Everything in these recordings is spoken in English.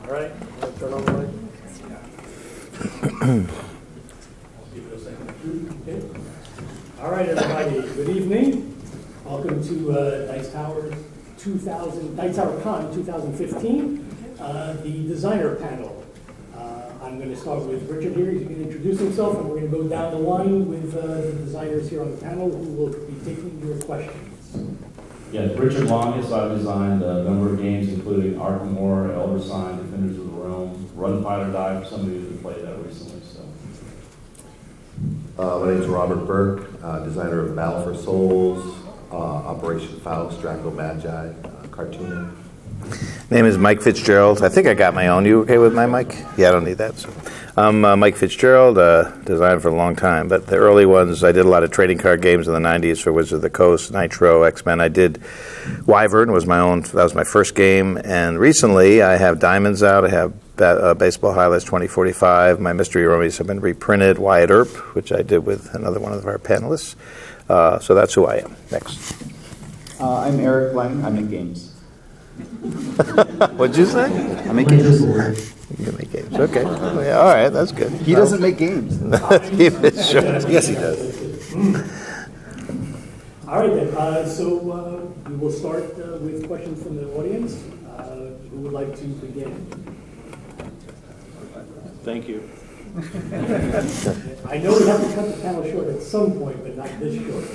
All right, I'll turn on the light. I'll give it a second. Okay. All right, everybody. Good evening. Welcome to Dice Tower Con 2015, the designer panel. I'm going to start with Richard here. He's going to introduce himself, and we're going to go down the line with the designers here on the panel who will be taking your questions. Yes, Richard Launius. I've designed a number of games, including Arkham Horror, Elder Sign, Defenders of the Realm, Run, Fight, or Die, for somebody who's played that recently. My name is Robert Burke, designer of Battle for Souls, Operation Faust, Draco Magi, cartooning. Name is Mike Fitzgerald. I think I got my own. You okay with my mic? Yeah, I don't need that. So, I'm Mike Fitzgerald, designed for a long time. But the early ones, I did a lot of trading card games in the 90s for Wizards of the Coast, Nitro, X-Men. I did Wyvern, was my own. That was my first game. And recently, I have Diamonds out. I have Baseball Highlights 2045. My Mystery Armies have been reprinted. Wyatt Earp, which I did with another one of our panelists. So that's who I am. Next. I'm Eric Lang. I make games. What'd you say? I make games. You can make games. Okay. Yeah, all right, that's good. He doesn't make games. Sure. Yes, he does. All right, then. So we will start with questions from the audience. Who would like to begin? Thank you. I know we have to cut the panel short at some point, but not this short.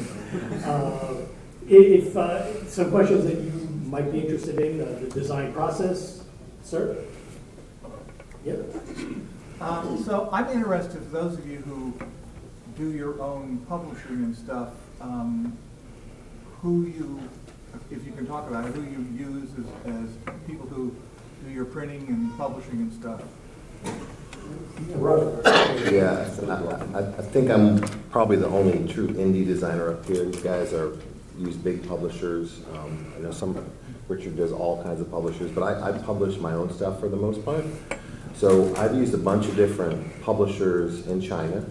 If some questions that you might be interested in, the design process, sir? Yep. So I'm interested, for those of you who do your own publishing and stuff, who you, if you can talk about it, who you use as people who do your printing and publishing and stuff. Yeah, I think I'm probably the only true indie designer up here. These guys use big publishers. I know Richard does all kinds of publishers, but I publish my own stuff for the most part. So I've used a bunch of different publishers in China.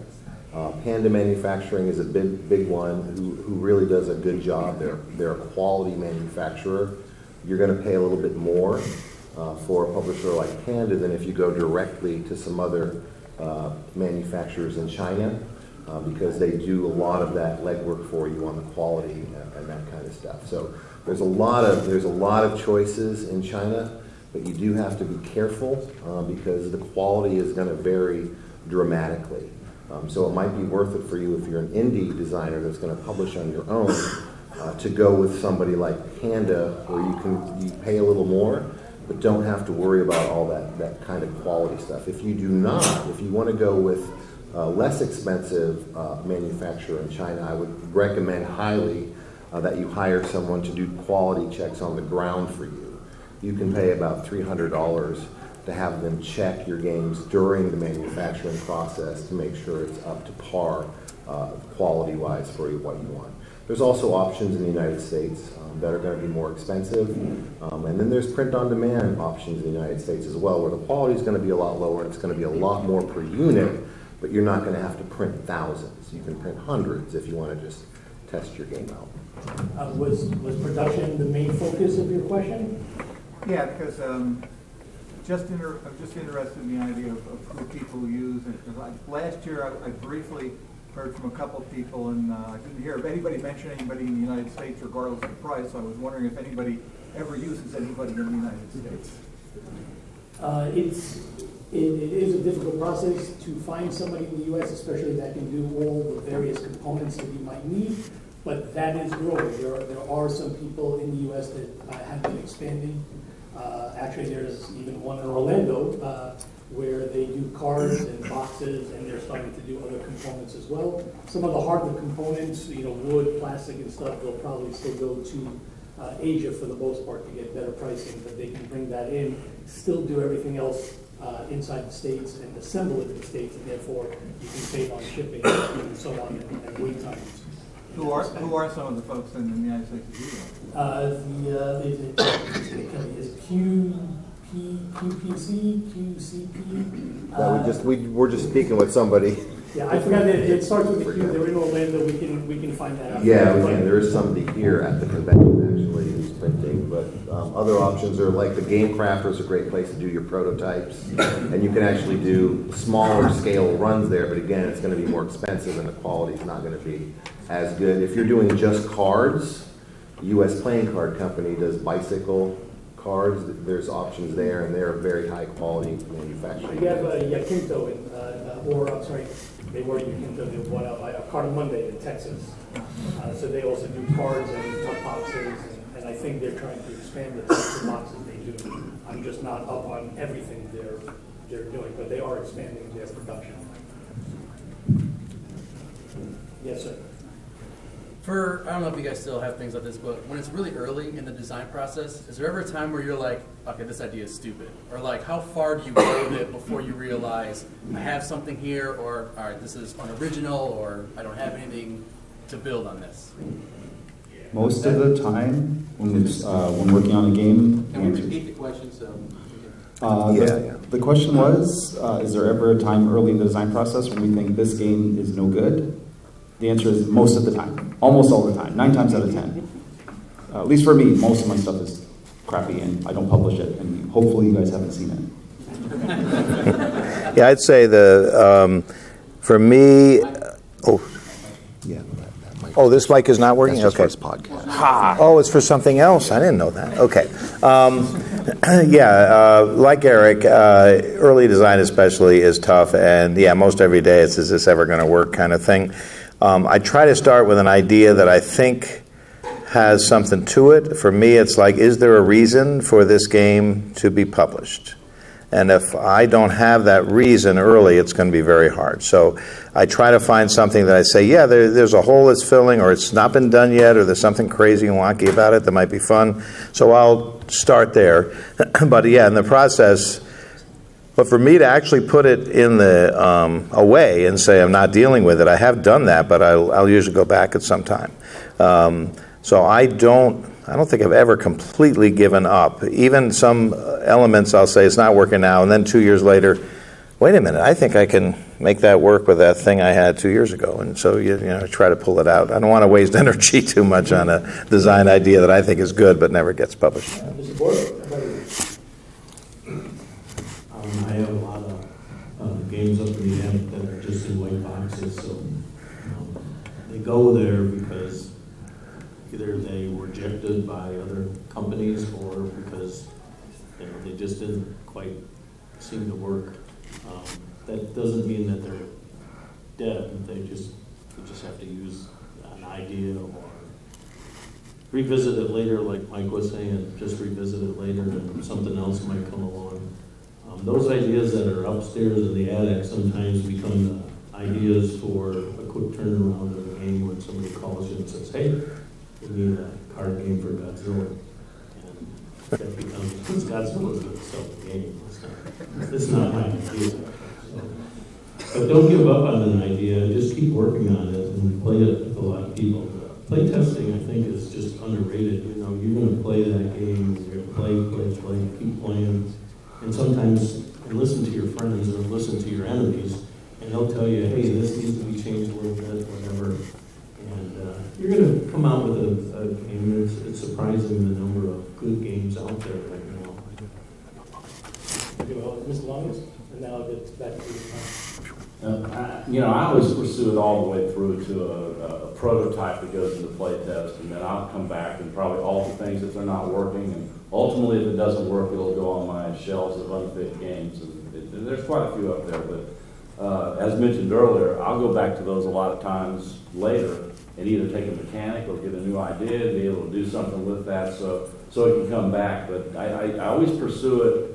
Panda Manufacturing is a big one who really does a good job. They're a quality manufacturer. You're going to pay a little bit more for a publisher like Panda than if you go directly to some other manufacturers in China, because they do a lot of that legwork for you on the quality and that kind of stuff. So there's a lot of choices in China, but you do have to be careful because the quality is going to vary dramatically. So it might be worth it for you, if you're an indie designer that's going to publish on your own, to go with somebody like Panda, where you pay a little more, but don't have to worry about all that kind of quality stuff. If you want to go with a less expensive manufacturer in China, I would recommend highly that you hire someone to do quality checks on the ground for you. You can pay about $300 to have them check your games during the manufacturing process to make sure it's up to par quality-wise for you, what you want. There's also options in the United States that are going to be more expensive. And then there's print-on-demand options in the United States as well, where the quality is going to be a lot lower and it's going to be a lot more per unit, but you're not going to have to print thousands. You can print hundreds if you want to just test your game out. Was production the main focus of your question? Yeah, because I'm just interested in the idea of who people use. Last year, I briefly heard from a couple of people, and I didn't hear of anybody mention anybody in the United States, regardless of the price. So I was wondering if anybody ever uses anybody in the United States. It is a difficult process to find somebody in the U.S., especially that can do all the various components that you might need. But that is growing. There are some people in the U.S. that have been expanding. Actually, there's even one in Orlando where they do cards and boxes, and they're starting to do other components as well. Some of the hardware components, wood, plastic, and stuff, they'll probably still go to Asia for the most part to get better pricing, but they can bring that in, still do everything else inside the States and assemble it in the States, and therefore you can save on shipping and so on and wait times. Who are some of the folks in the United States that do that? Is QPC, QCP? We're just speaking with somebody. Yeah, I forgot that it starts with the Q. They're in Orlando. We can find that out. Yeah, we can. There is somebody here at the convention actually who's printing, but other options are like the Game Crafter is a great place to do your prototypes, and you can actually do smaller scale runs there, but again, it's going to be more expensive and the quality is not going to be as good. If you're doing just cards, U.S. Playing Card Company does bicycle cards. There's options there, and they're very high quality manufacturing. You have Yakinto they were Yakinto, they bought out by Card Monday in Texas. So they also do cards and tuck boxes, and I think they're trying to expand the types of boxes they do. I'm just not up on everything they're doing, but they are expanding their production. Yes, sir. I don't know if you guys still have things like this, but when it's really early in the design process, is there ever a time where you're like, okay, this idea is stupid? Or like, how far do you go with it before you realize I have something here, or all right, this is unoriginal, or I don't have anything to build on this? Most of the time, when working on a game, Can we repeat the question? the question was, is there ever a time early in the design process when we think this game is no good? The answer is most of the time, almost all the time, 9 times out of 10. At least for me, most of my stuff is crappy and I don't publish it, and hopefully you guys haven't seen it. Yeah, I'd say for me, this mic is not working? That's Okay. just for this podcast. Oh, it's for something else? I didn't know that. Okay. Like Eric, early design especially is tough, and most every day it's, is this ever going to work kind of thing. I try to start with an idea that I think has something to it. For me, it's like, is there a reason for this game to be published? And if I don't have that reason early, it's going to be very hard. So I try to find something that I say, there's a hole that's filling, or it's not been done yet, or there's something crazy and wacky about it that might be fun. So I'll start there. But in the process, but for me to actually put it in the away and say I'm not dealing with it, I have done that, but I'll usually go back at some time. So I don't think I've ever completely given up. Even some elements I'll say it's not working now, and then 2 years later, wait a minute, I think I can make that work with that thing I had 2 years ago. And so I try to pull it out. I don't want to waste energy too much on a design idea that I think is good but never gets published. Mr. Bork? I have a lot of games up in the end that are just in white boxes, so they go there because either they were rejected by other companies or because they just didn't quite seem to work. That doesn't mean that they're dead. They just have to use an idea or revisit it later, like Mike was saying, just revisit it later and something else might come along. Those ideas that are upstairs in the attic sometimes become the ideas for a quick turnaround of a game when somebody calls you and says, hey, we need a card game for Godzilla. And that becomes, because Godzilla is a self-game. It's not my idea. So, but don't give up on an idea. Just keep working on it and play it with a lot of people. Play testing, I think, is just underrated. You're going to play that game. You're going to play, keep playing. And sometimes listen to your friends or listen to your enemies, and they'll tell you, hey, this needs to be changed a little bit, whatever. And you're going to come out with a game. It's surprising the number of good games out there right now. Mr. Launius, and now I'll get back to you. I always pursue it all the way through to a prototype that goes into play test, and then I'll come back and probably alter things if they're not working. And ultimately, if it doesn't work, it'll go on my shelves of unfit games. And there's quite a few up there, but as mentioned earlier, I'll go back to those a lot of times later and either take a mechanic or get a new idea and be able to do something with that so it can come back. But I always pursue it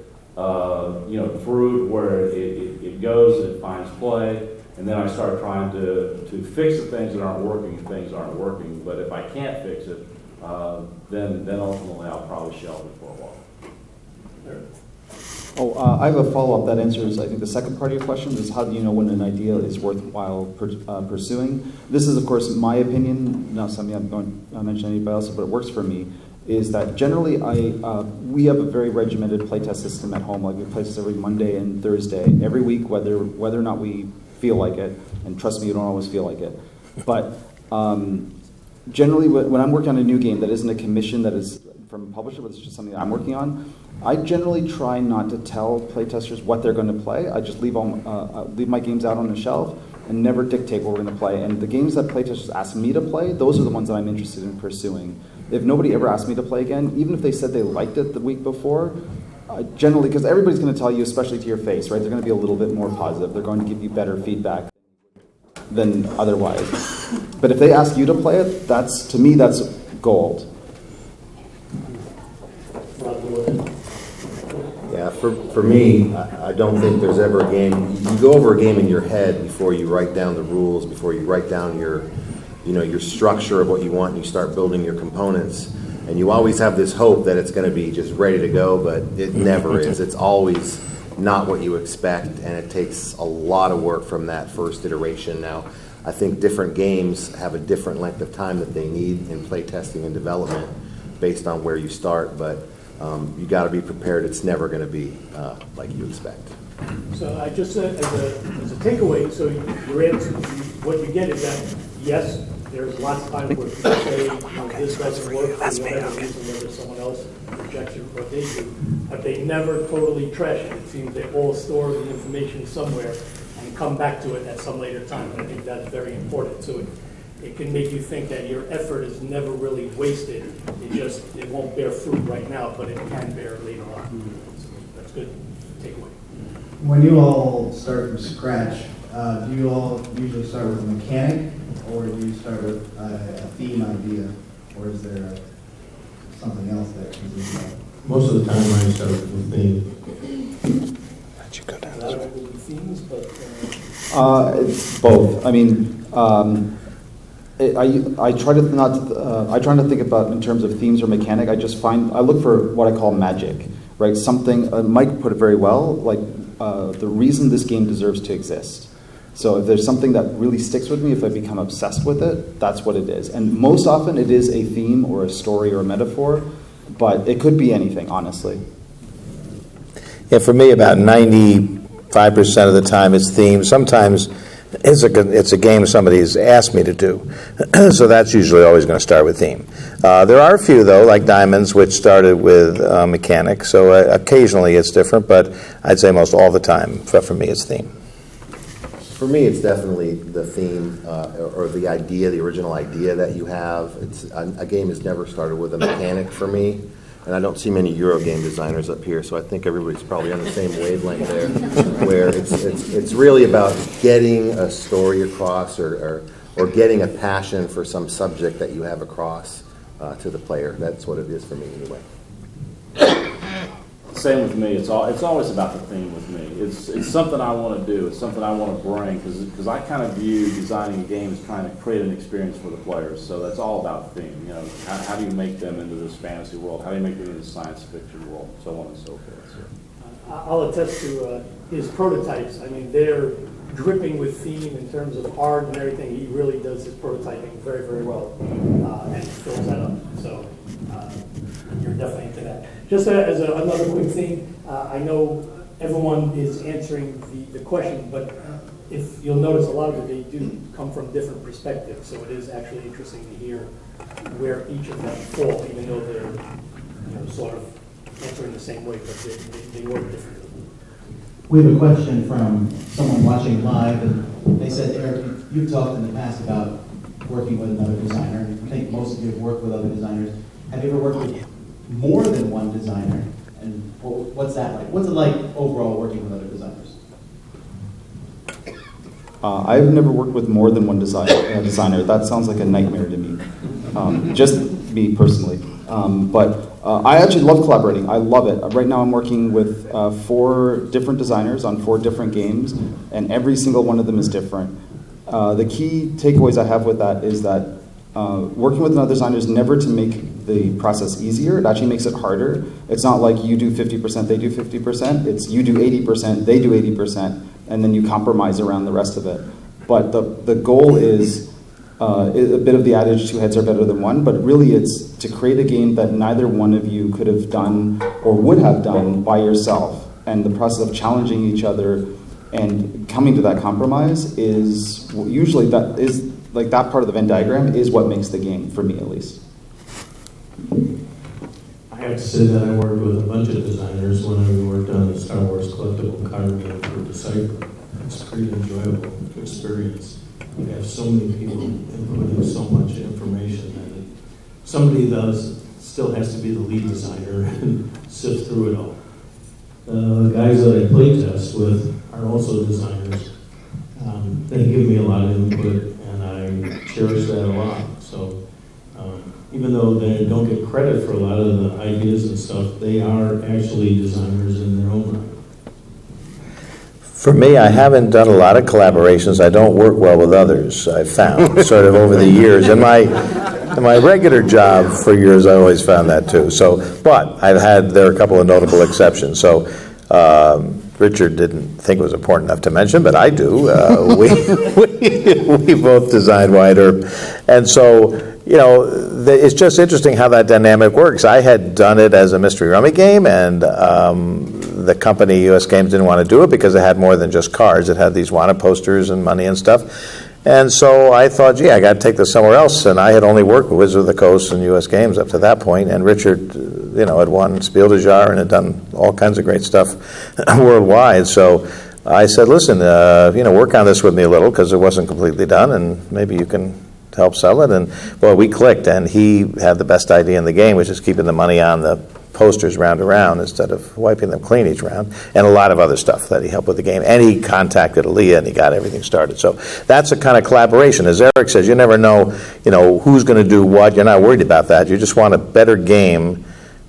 through where it goes and it finds play, and then I start trying to fix the things that aren't working if things aren't working. But if I can't fix it, then ultimately I'll probably shelve it for a while. I have a follow-up that answers, I think, the second part of your question is how do you know when an idea is worthwhile pursuing? This is, of course, my opinion, not something I'm going to mention anybody else, but it works for me, is that generally we have a very regimented playtest system at home. Like we play test every Monday and Thursday, every week, whether or not we feel like it, and trust me, you don't always feel like it. But generally, when I'm working on a new game that isn't a commission that is from a publisher, but it's just something that I'm working on. I generally try not to tell playtesters what they're going to play. I just leave my games out on the shelf and never dictate what we're going to play. And the games that playtesters ask me to play, those are the ones that I'm interested in pursuing. If nobody ever asked me to play again, even if they said they liked it the week before, generally, because everybody's going to tell you, especially to your face, right? They're going to be a little bit more positive. They're going to give you better feedback than otherwise. But if they ask you to play it, to me, that's gold. Yeah, for me, I don't think there's ever a game. You go over a game in your head before you write down the rules, before you write down your structure of what you want, and you start building your components. And you always have this hope that it's going to be just ready to go, but it never is. It's always not what you expect, and it takes a lot of work from that first iteration. Now, I think different games have a different length of time that they need in playtesting and development based on where you start, but you got to be prepared. It's never going to be like you expect. So I just said, as a takeaway, so your answer, what you get is that, yes, there's lots of times where people say, this doesn't work for whatever reason, whether someone else rejects it or they do, but they never totally trash it. It seems they all store the information somewhere and come back to it at some later time. And I think that's very important. So it can make you think that your effort is never really wasted. It won't bear fruit right now, but it can bear later on. So that's good takeaway. When you all start from scratch, do you all usually start with a mechanic, or do you start with a theme idea, or is there something else that comes into that? Most of the time I start with theme. How'd you go down I this don't way? know the themes, but It's both. I mean, I try to not think about in terms of themes or mechanic. I look for what I call magic, right? Something. Mike put it very well. Like the reason this game deserves to exist. So if there's something that really sticks with me, if I become obsessed with it, that's what it is. And most often it is a theme or a story or a metaphor, but it could be anything, honestly. Yeah, for me, about 95% of the time it's theme. Sometimes it's a game somebody's asked me to do. So that's usually always going to start with theme. There are a few, though, like Diamonds, which started with mechanic. So occasionally it's different, but I'd say most all the time, for me, it's theme. For me, it's definitely the theme or the idea, the original idea that you have. A game has never started with a mechanic for me, and I don't see many Eurogame designers up here, so I think everybody's probably on the same wavelength there, where it's really about getting a story across or getting a passion for some subject that you have across to the player. That's what it is for me anyway. Same with me. It's always about the theme with me. It's something I want to do. It's something I want to bring because I kind of view designing a game as trying to create an experience for the players. So that's all about the theme. How do you make them into this fantasy world? How do you make them into this science fiction world? So on and so forth. So. I'll attest to his prototypes. I mean, they're dripping with theme in terms of art and everything. He really does his prototyping very, very well and fills that up. So you're definitely into that. Just as another quick thing, I know everyone is answering the question, but if you'll notice, a lot of it, they do come from different perspectives. So it is actually interesting to hear where each of them fall, even though they're sort of answering the same way, but they work differently. We have a question from someone watching live, and they said, Eric, you've talked in the past about working with another designer. I think most of you have worked with other designers. Have you ever worked with more than one designer? And what's that like? What's it like overall working with other designers? I've never worked with more than one designer. That sounds like a nightmare to me, just me personally. But I actually love collaborating. I love it. Right now I'm working with 4 different designers on 4 different games, and every single one of them is different. The key takeaways I have with that is that working with another designer is never to make the process easier. It actually makes it harder. It's not like you do 50%, they do 50%. It's you do 80%, they do 80%, and then you compromise around the rest of it. But the goal is a bit of the adage, 2 heads are better than 1, but really it's to create a game that neither one of you could have done or would have done by yourself. And the process of challenging each other and coming to that compromise is usually that part of the Venn diagram is what makes the game, for me at least. I have to say that I worked with a bunch of designers when I worked on the Star Wars collectible card game for Decipher. It's a pretty enjoyable experience. You have so many people inputting so much information that somebody still has to be the lead designer and sift through it all. The guys that I play test with are also designers. They give me a lot of input, and I cherish that a lot. So even though they don't get credit for a lot of the ideas and stuff, they are actually designers in their own right. For me, I haven't done a lot of collaborations. I don't work well with others, I've found, sort of over the years. In my regular job for years, I always found that too. So, but there are a couple of notable exceptions. So, Richard didn't think it was important enough to mention, but I do. We both designed Wyatt Earp. And so, it's just interesting how that dynamic works. I had done it as a mystery rummy game, and the company, US Games, didn't want to do it because it had more than just cards. It had these wanted posters and money and stuff. And so I thought, gee, I got to take this somewhere else. And I had only worked with Wizard of the Coast and US Games up to that point. And Richard, had won Spiel des Jahres and had done all kinds of great stuff worldwide. So I said, listen, work on this with me a little because it wasn't completely done, and maybe you can help sell it. And well, we clicked, and he had the best idea in the game, which is keeping the money on the posters round and round instead of wiping them clean each round, and a lot of other stuff that he helped with the game. And he contacted Aaliyah, and he got everything started. So that's a kind of collaboration. As Eric says, you never know, who's going to do what. You're not worried about that. You just want a better game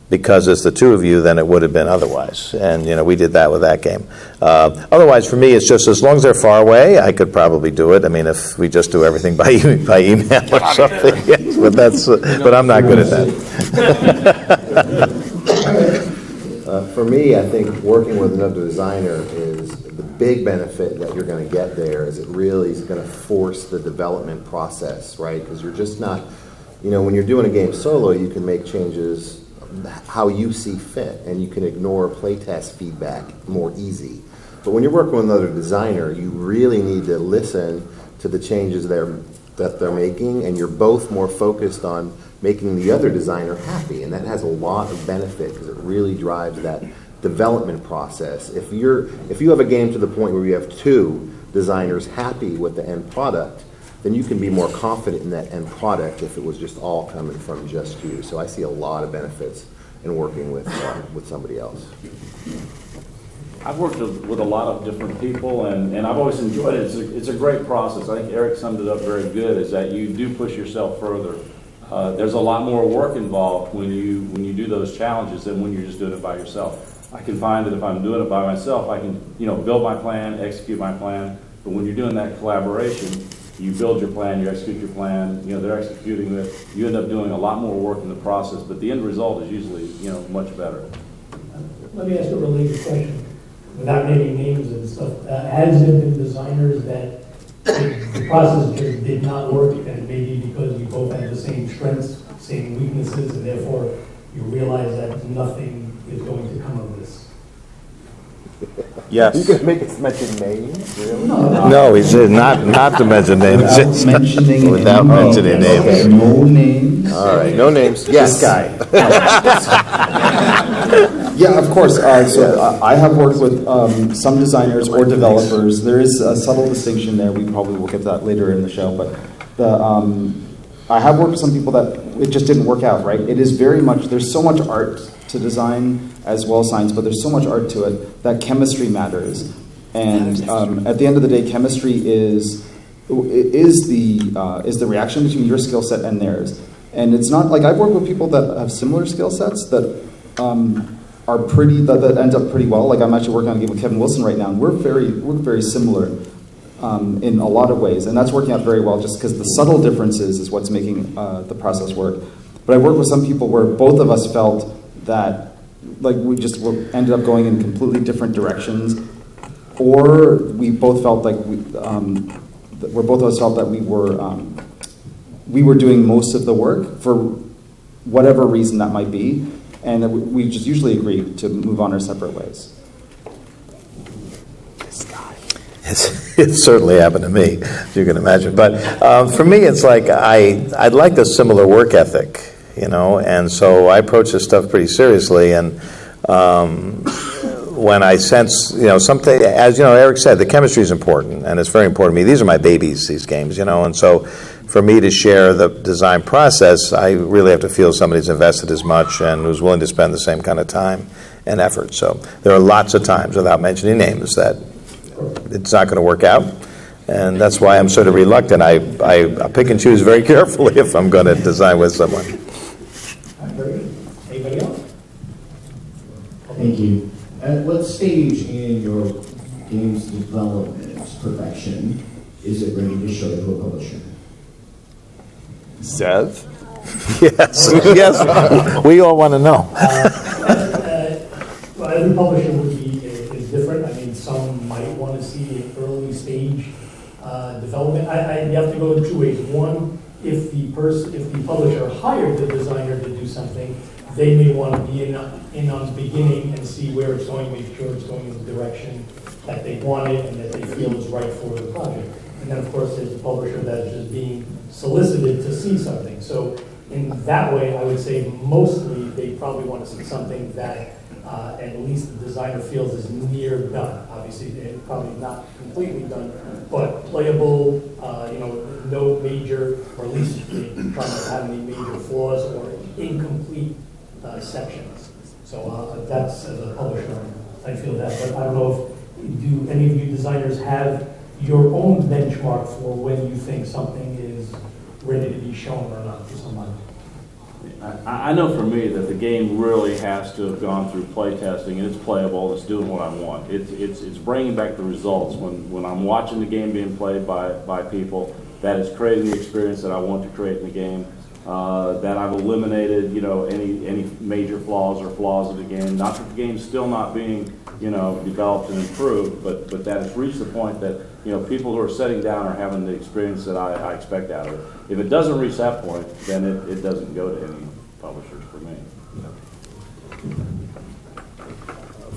because it's the two of you than it would have been otherwise. And, we did that with that game. Otherwise, for me, it's just as long as they're far away, I could probably do it. I mean, if we just do everything by email or something. Yes, but I'm not good at that. For me, I think working with another designer is the big benefit that you're going to get there is it really is going to force the development process, right? Because you're just not, when you're doing a game solo, you can make changes how you see fit, and you can ignore playtest feedback more easy. But when you're working with another designer, you really need to listen to the changes that they're making, and you're both more focused on making the other designer happy, and that has a lot of benefit because it really drives that development process. If you have a game to the point where you have two designers happy with the end product, then you can be more confident in that end product if it was just all coming from just you. So I see a lot of benefits in working with somebody else. I've worked with a lot of different people, and I've always enjoyed it. It's a great process. I think Eric summed it up very good, is that you do push yourself further. There's a lot more work involved when you do those challenges than when you're just doing it by yourself. I can find that if I'm doing it by myself, I can build my plan, execute my plan. But when you're doing that collaboration, you build your plan, you execute your plan. They're executing it. You end up doing a lot more work in the process, but the end result is usually much better. Let me ask a related question, without naming names and stuff. Has there been designers that the process just did not work, and maybe because you both have the same strengths, same weaknesses, and therefore you realize that nothing is going to come of this? Yes. You can make us mention names, really? No, he said not to mention names. Without mentioning names. No names. All right, no names. Yes. This guy. Yeah, of course. I have worked with some designers or developers. There is a subtle distinction there. We probably will get to that later in the show. But I have worked with some people that it just didn't work out, right? It is very much, there's so much art to design as well as science, but there's so much art to it that chemistry matters. And at the end of the day, chemistry is the reaction between your skill set and theirs. And it's not like I've worked with people that have similar skill sets that are pretty that end up pretty well. Like I'm actually working on a game with Kevin Wilson right now, and we're very similar in a lot of ways, and that's working out very well. Just because the subtle differences is what's making the process work. But I worked with some people where both of us felt that like we just ended up going in completely different directions, or we both felt like where both of us felt that we were doing most of the work for whatever reason that might be, and we just usually agree to move on our separate ways. It certainly happened to me, as you can imagine. But for me, it's like I'd like a similar work ethic. and so I approach this stuff pretty seriously, and when I sense, something, as Eric said, the chemistry is important, and it's very important to me. These are my babies, these games, and so for me to share the design process, I really have to feel somebody's invested as much and who's willing to spend the same kind of time and effort. So there are lots of times, without mentioning names, that it's not going to work out, and that's why I'm sort of reluctant. I pick and choose very carefully if I'm going to design with someone. Very good. Anybody else? Thank you. At what stage in your game's development perfection is it ready to show to a publisher? Zev? Yes, yes. We all want to know. Well, every publisher is different. I mean, some might want to see an early stage development. You have to go in two ways. One, if the publisher hired the designer to do something, they may want to be in on the beginning and see where it's going, make sure it's going in the direction that they want it and that they feel is right for the project. And then, of course, there's the publisher that is just being solicited to see something. So in that way, I would say mostly they probably want to see something that at least the designer feels is near done. Obviously, it's probably not completely done, but playable, no major, or at least trying to have any major flaws or incomplete sections. So that's, as a publisher, I feel that. But I don't know if, do any of you designers have your own benchmark for when you think something is ready to be shown or not to somebody? I know for me that the game really has to have gone through playtesting, and it's playable, it's doing what I want. It's bringing back the results. When I'm watching the game being played by people, that is creating the experience that I want to create in the game. That I've eliminated, any major flaws of the game. Not that the game's still not being, developed and improved, but that it's reached the point that, people who are sitting down are having the experience that I expect out of it. If it doesn't reach that point, then it doesn't go to any publishers for me.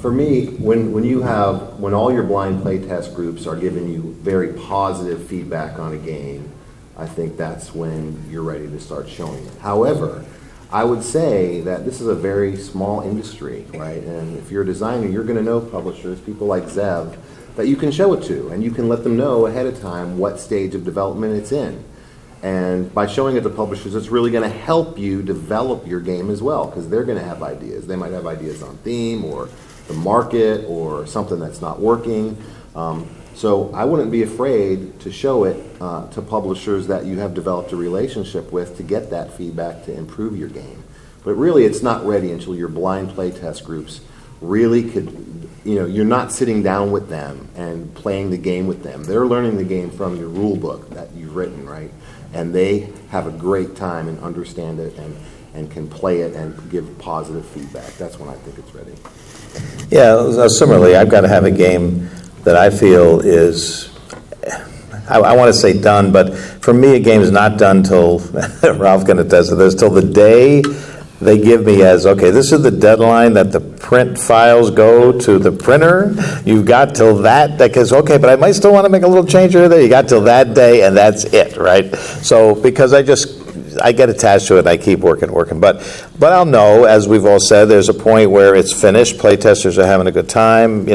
For me, when all your blind playtest groups are giving you very positive feedback on a game, I think that's when you're ready to start showing it. However, I would say that this is a very small industry, right? And if you're a designer, you're going to know publishers, people like Zev, that you can show it to, and you can let them know ahead of time what stage of development it's in. And by showing it to publishers, it's really going to help you develop your game as well, because they're going to have ideas. They might have ideas on theme or the market or something that's not working. So I wouldn't be afraid to show it to publishers that you have developed a relationship with to get that feedback to improve your game. But really, it's not ready until your blind playtest groups really could, you're not sitting down with them and playing the game with them. They're learning the game from your rule book that you've written, right? And they have a great time and understand it and can play it and give positive feedback. That's when I think it's ready. Yeah, similarly, I've got to have a game that I feel is, I want to say done, but for me a game is not done till, Ralph can attest to this, till the day they give me as, okay, this is the deadline that the print files go to the printer. You've got till that goes, okay, but I might still want to make a little change here or there. You got till that day, and that's it, right? So because I get attached to it, and I keep working. But I'll know, as we've all said, there's a point where it's finished. Playtesters are having a good time.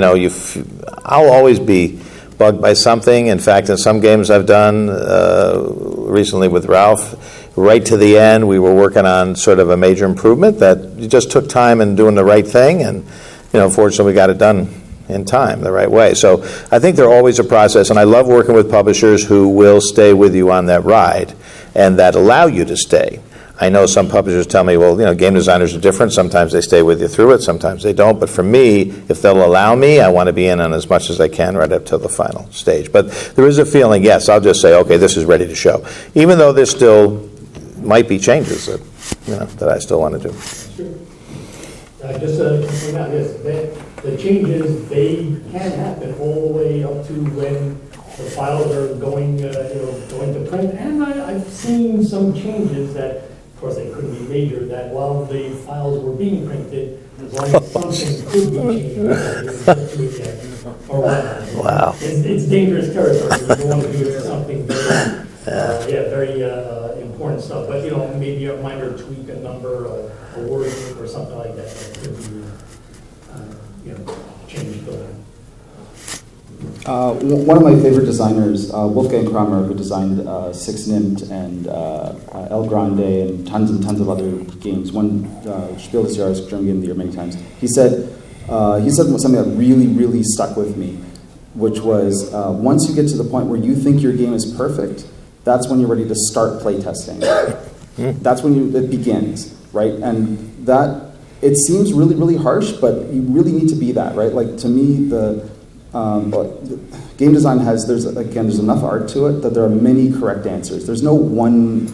I'll always be bugged by something. In fact, in some games I've done recently with Ralph, right to the end, we were working on sort of a major improvement that just took time and doing the right thing, and fortunately we got it done in time, the right way. So I think there's always a process, and I love working with publishers who will stay with you on that ride and that allow you to stay. I know some publishers tell me, well, game designers are different. Sometimes they stay with you through it, sometimes they don't. But for me, if they'll allow me, I want to be in on as much as I can right up to the final stage. But there is a feeling, yes, I'll just say, okay, this is ready to show. Even though there still might be changes that I still want to do. Sure. Just to point out, yes, the changes, they can happen all the way up to when the files are going to print. And I've seen some changes that, of course, they couldn't be major, that while the files were being printed, as long as something could be changed, you would get to it yet, or whatnot. Wow. It's dangerous territory. You don't want to do something very important component stuff, but, maybe a minor tweak, a number, a word or something like that, that could be, changed building. One of my favorite designers, Wolfgang Kramer, who designed Six Nimmt and El Grande and tons of other games. One Spiel des Jahres, German Game of the Year, many times. He said something that really stuck with me, which was once you get to the point where you think your game is perfect, that's when you're ready to start playtesting. That's when it begins, right? And that it seems really harsh, but you really need to be that, right? Like to me, game design there's enough art to it that there are many correct answers. There's no one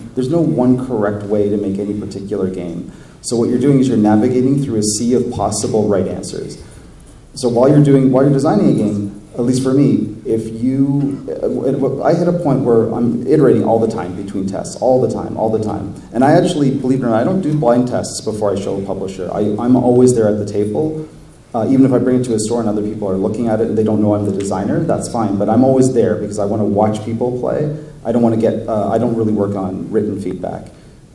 correct way to make any particular game. So what you're doing is you're navigating through a sea of possible right answers. So while you're designing a game, at least for me, I hit a point where I'm iterating all the time between tests, all the time. And I actually, believe it or not, I don't do blind tests before I show a publisher. I'm always there at the table. Even if I bring it to a store and other people are looking at it and they don't know I'm the designer, that's fine. But I'm always there because I want to watch people play. I don't want to get, I don't really work on written feedback.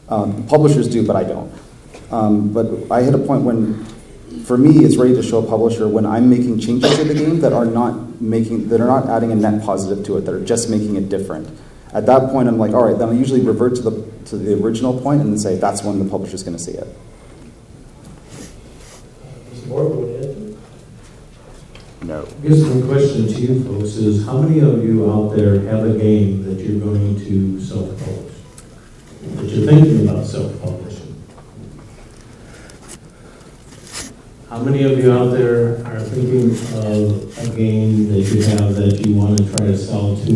Publishers do, but I don't. But I hit a point when, for me, it's ready to show a publisher when I'm making changes to the game that are not adding a net positive to it, that are just making it different. At that point, I'm like, all right, then I usually revert to the original point and then say that's when the publisher's going to see it. Borg, would you add to it? No. I guess my question to you folks is, how many of you out there have a game that you're going to self-publish? That you're thinking about self-publishing? How many of you out there are thinking of a game that you have that you want to try to sell to?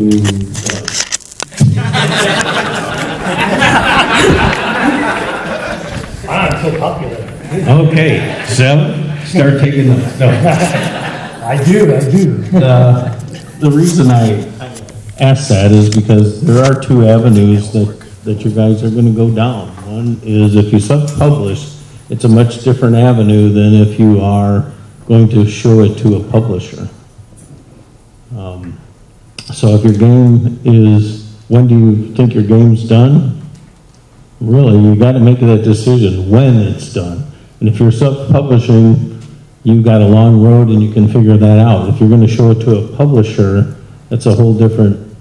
I'm so popular. Okay, Zev, start taking notes. No. I do. The reason I ask that is because there are two avenues that you guys are going to go down. One is if you self-publish, it's a much different avenue than if you are going to show it to a publisher. So if your game is, when do you think your game's done? Really, you got to make that decision when it's done. And if you're self-publishing, you've got a long road and you can figure that out. If you're going to show it to a publisher, that's a whole different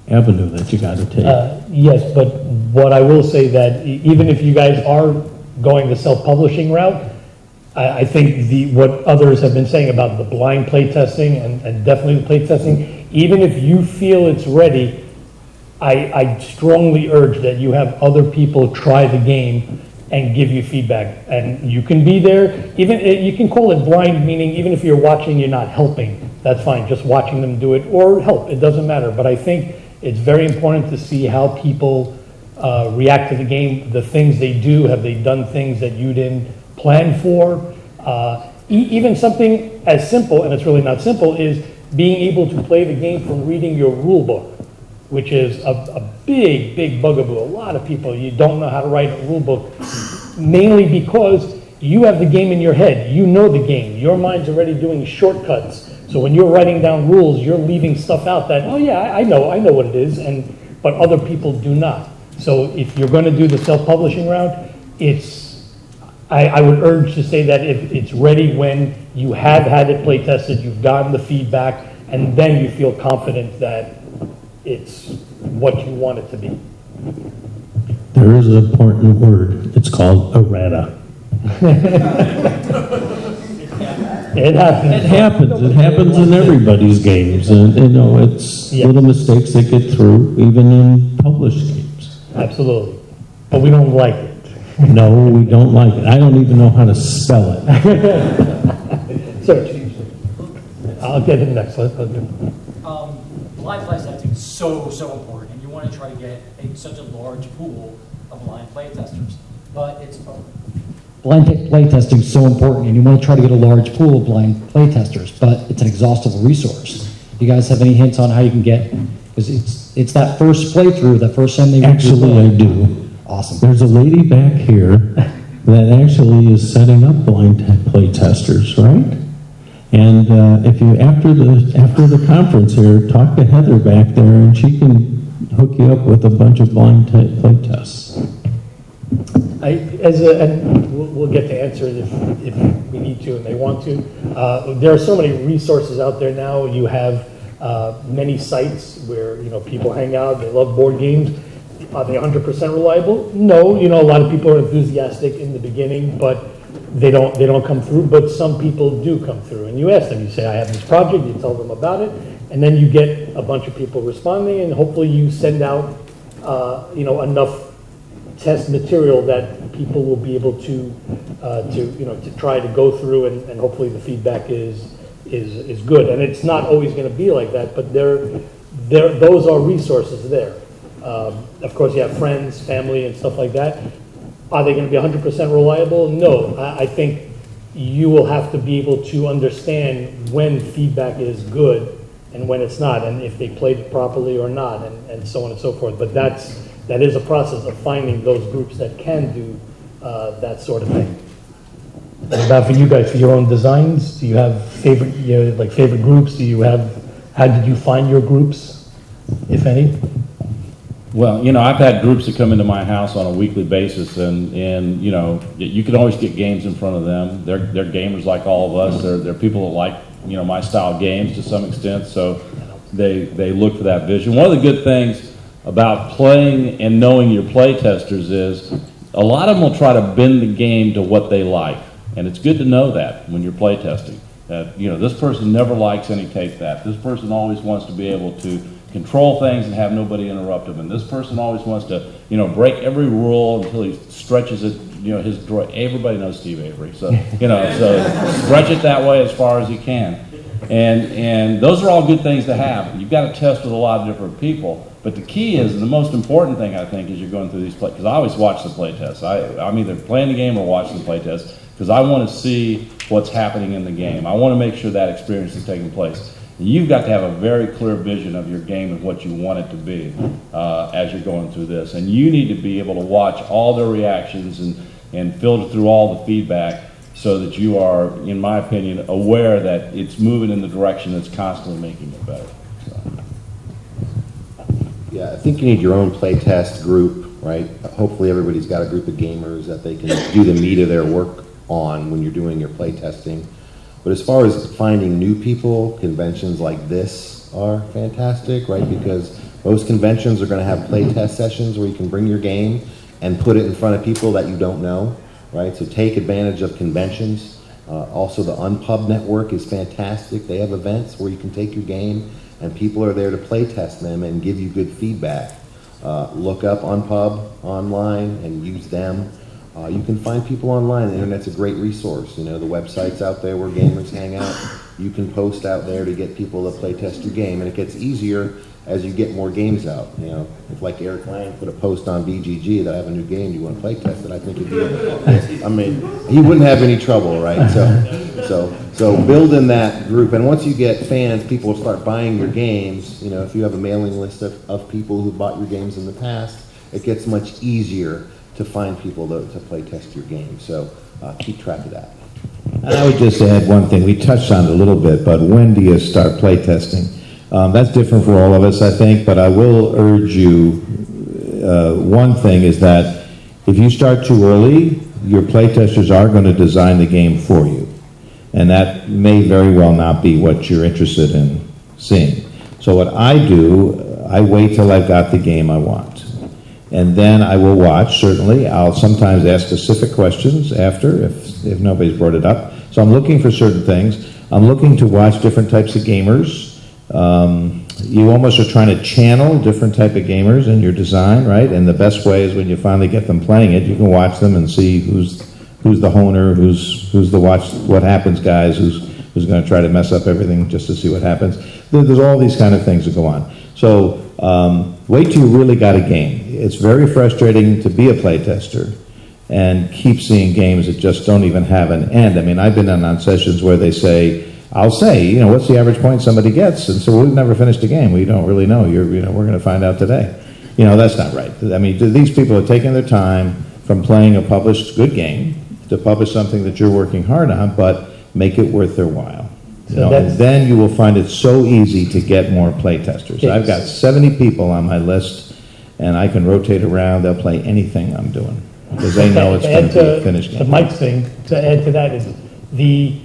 avenue that you got to take. Yes, but what I will say that even if you guys are going the self-publishing route, I think what others have been saying about the blind playtesting and definitely the playtesting, even if you feel it's ready, I strongly urge that you have other people try the game and give you feedback. And you can be there, even you can call it blind, meaning even if you're watching, you're not helping, that's fine, just watching them do it, or help, it doesn't matter. But I think it's very important to see how people react to the game, the things they do, have they done things that you didn't plan for? Even something as simple, and it's really not simple, is being able to play the game from reading your rule book, which is a big bugaboo. A lot of people, you don't know how to write a rule book, mainly because you have the game in your head. You know the game. Your mind's already doing shortcuts. So when you're writing down rules, you're leaving stuff out that, oh yeah, I know what it is, but other people do not. So if you're going to do the self-publishing route, I would urge to say that if it's ready when you have had it play tested, you've gotten the feedback, and then you feel confident that it's what you want it to be. There is an important word. It's called errata. It happens. It happens. It happens in everybody's games, and it's little mistakes that get through, even in published games. Absolutely, but we don't like it. No, we don't like it. I don't even know how to spell it. Sir, I'll get him next. Blind playtesting is so important, and you want to try to get such a large pool of blind playtesters. But blind playtesting is so important, and you want to try to get a large pool of blind playtesters, but it's an exhaustible resource. You guys have any hints on how you can get? Because it's that first playthrough, that first time they actually I do. Awesome. There's a lady back here that actually is setting up blind playtesters, right? And if you after the conference here, talk to Heather back there, and she can hook you up with a bunch of blind play tests? And we'll get to answer it if we need to and they want to. There are so many resources out there now. You have many sites where people hang out. They love board games. Are they 100% reliable? No. A lot of people are enthusiastic in the beginning, but they don't come through. But some people do come through, and you ask them. You say, "I have this project." You tell them about it, and then you get a bunch of people responding, and hopefully you send out enough test material that people will be able to try to go through, and hopefully the feedback is good. And it's not always going to be like that, but those are resources there. Of course, you have friends, family, and stuff like that. Are they going to be 100% reliable? No. I think you will have to be able to understand when feedback is good and when it's not, and if they played it properly or not, and so on and so forth. But that is a process of finding those groups that can do that sort of thing. What about for you guys, for your own designs? Do you have favorite groups? How did you find your groups, if any? Well, I've had groups that come into my house on a weekly basis, and you can always get games in front of them. They're gamers like all of us. They're people that like, my style games to some extent, so they look for that vision. One of the good things about playing and knowing your play testers is a lot of them will try to bend the game to what they like, and it's good to know that when you're play testing. That, this person never likes any take that. This person always wants to be able to control things and have nobody interrupt them. And this person always wants to, break every rule until he stretches it, his droid. Everybody knows Steve Avery. So, so stretch it that way as far as you can. And those are all good things to have. You've got to test with a lot of different people. But the key is, and the most important thing, I think, is you're going through these play, because I always watch the play tests. I'm either playing the game or watching the play tests, because I want to see what's happening in the game. I want to make sure that experience is taking place. You've got to have a very clear vision of your game and what you want it to be as you're going through this. And you need to be able to watch all their reactions and filter through all the feedback so that you are, in my opinion, aware that it's moving in the direction that's constantly making it better. So. Yeah, I think you need your own play test group, right? Hopefully everybody's got a group of gamers that they can do the meat of their work on when you're doing your play testing. But as far as finding new people, conventions like this are fantastic, right? Because most conventions are going to have play test sessions where you can bring your game and put it in front of people that you don't know, right? So take advantage of conventions. Also, the Unpub network is fantastic. They have events where you can take your game and people are there to play test them and give you good feedback. Look up Unpub online and use them. You can find people online. The internet's a great resource. The websites out there where gamers hang out. You can post out there to get people to play test your game, and it gets easier as you get more games out. If like Eric Lang put a post on BGG that I have a new game, do you want to play test it? I think it'd be, he wouldn't have any trouble, right? So build in that group, and once you get fans, people will start buying your games. If you have a mailing list of people who bought your games in the past, it gets much easier to find people to play test your game. So keep track of that. And I would just add one thing. We touched on it a little bit, but when do you start play testing? That's different for all of us, I think, but I will urge you, one thing is that if you start too early, your play testers are going to design the game for you. And that may very well not be what you're interested in seeing. So what I do, I wait till I've got the game I want. And then I will watch, certainly. I'll sometimes ask specific questions after, if nobody's brought it up. So I'm looking for certain things. I'm looking to watch different types of gamers. You almost are trying to channel different type of gamers in your design, right? And the best way is when you finally get them playing it, you can watch them and see who's the honer, who's the watch what happens guys, who's going to try to mess up everything just to see what happens. There's all these kind of things that go on. So wait till you really got a game. It's very frustrating to be a play tester and keep seeing games that just don't even have an end. I mean, I've been on sessions where I'll say, what's the average point somebody gets? And so we've never finished a game. We don't really know. We're going to find out today. That's not right. I mean, these people are taking their time from playing a published good game to publish something that you're working hard on, but make it worth their while. You know, and then you will find it so easy to get more play testers. I've got 70 people on my list, and I can rotate around. They'll play anything I'm doing because they know it's going to be a finished game. To Mike's thing, to add to that is the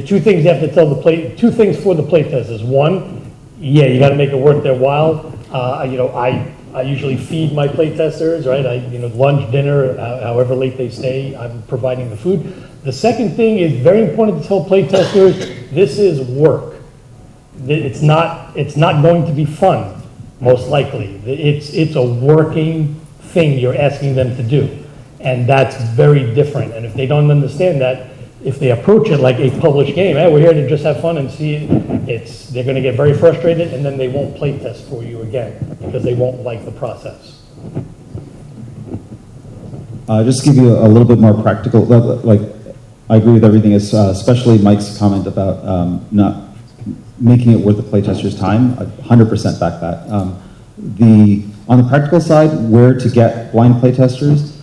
two things you have to tell two things for the play testers. One, yeah, you got to make it worth their while. I usually feed my play testers, right? Lunch, dinner, however late they stay, I'm providing the food. The second thing is very important to tell play testers, this is work. It's not going to be fun, most likely. It's a working thing you're asking them to do. And that's very different. And if they don't understand that, if they approach it like a published game, hey, we're here to just have fun and see it, they're going to get very frustrated, and then they won't play test for you again because they won't like the process. Just to give you a little bit more practical, I agree with everything, especially Mike's comment about not making it worth the playtester's time. I 100% back that. On the practical side, where to get blind playtesters,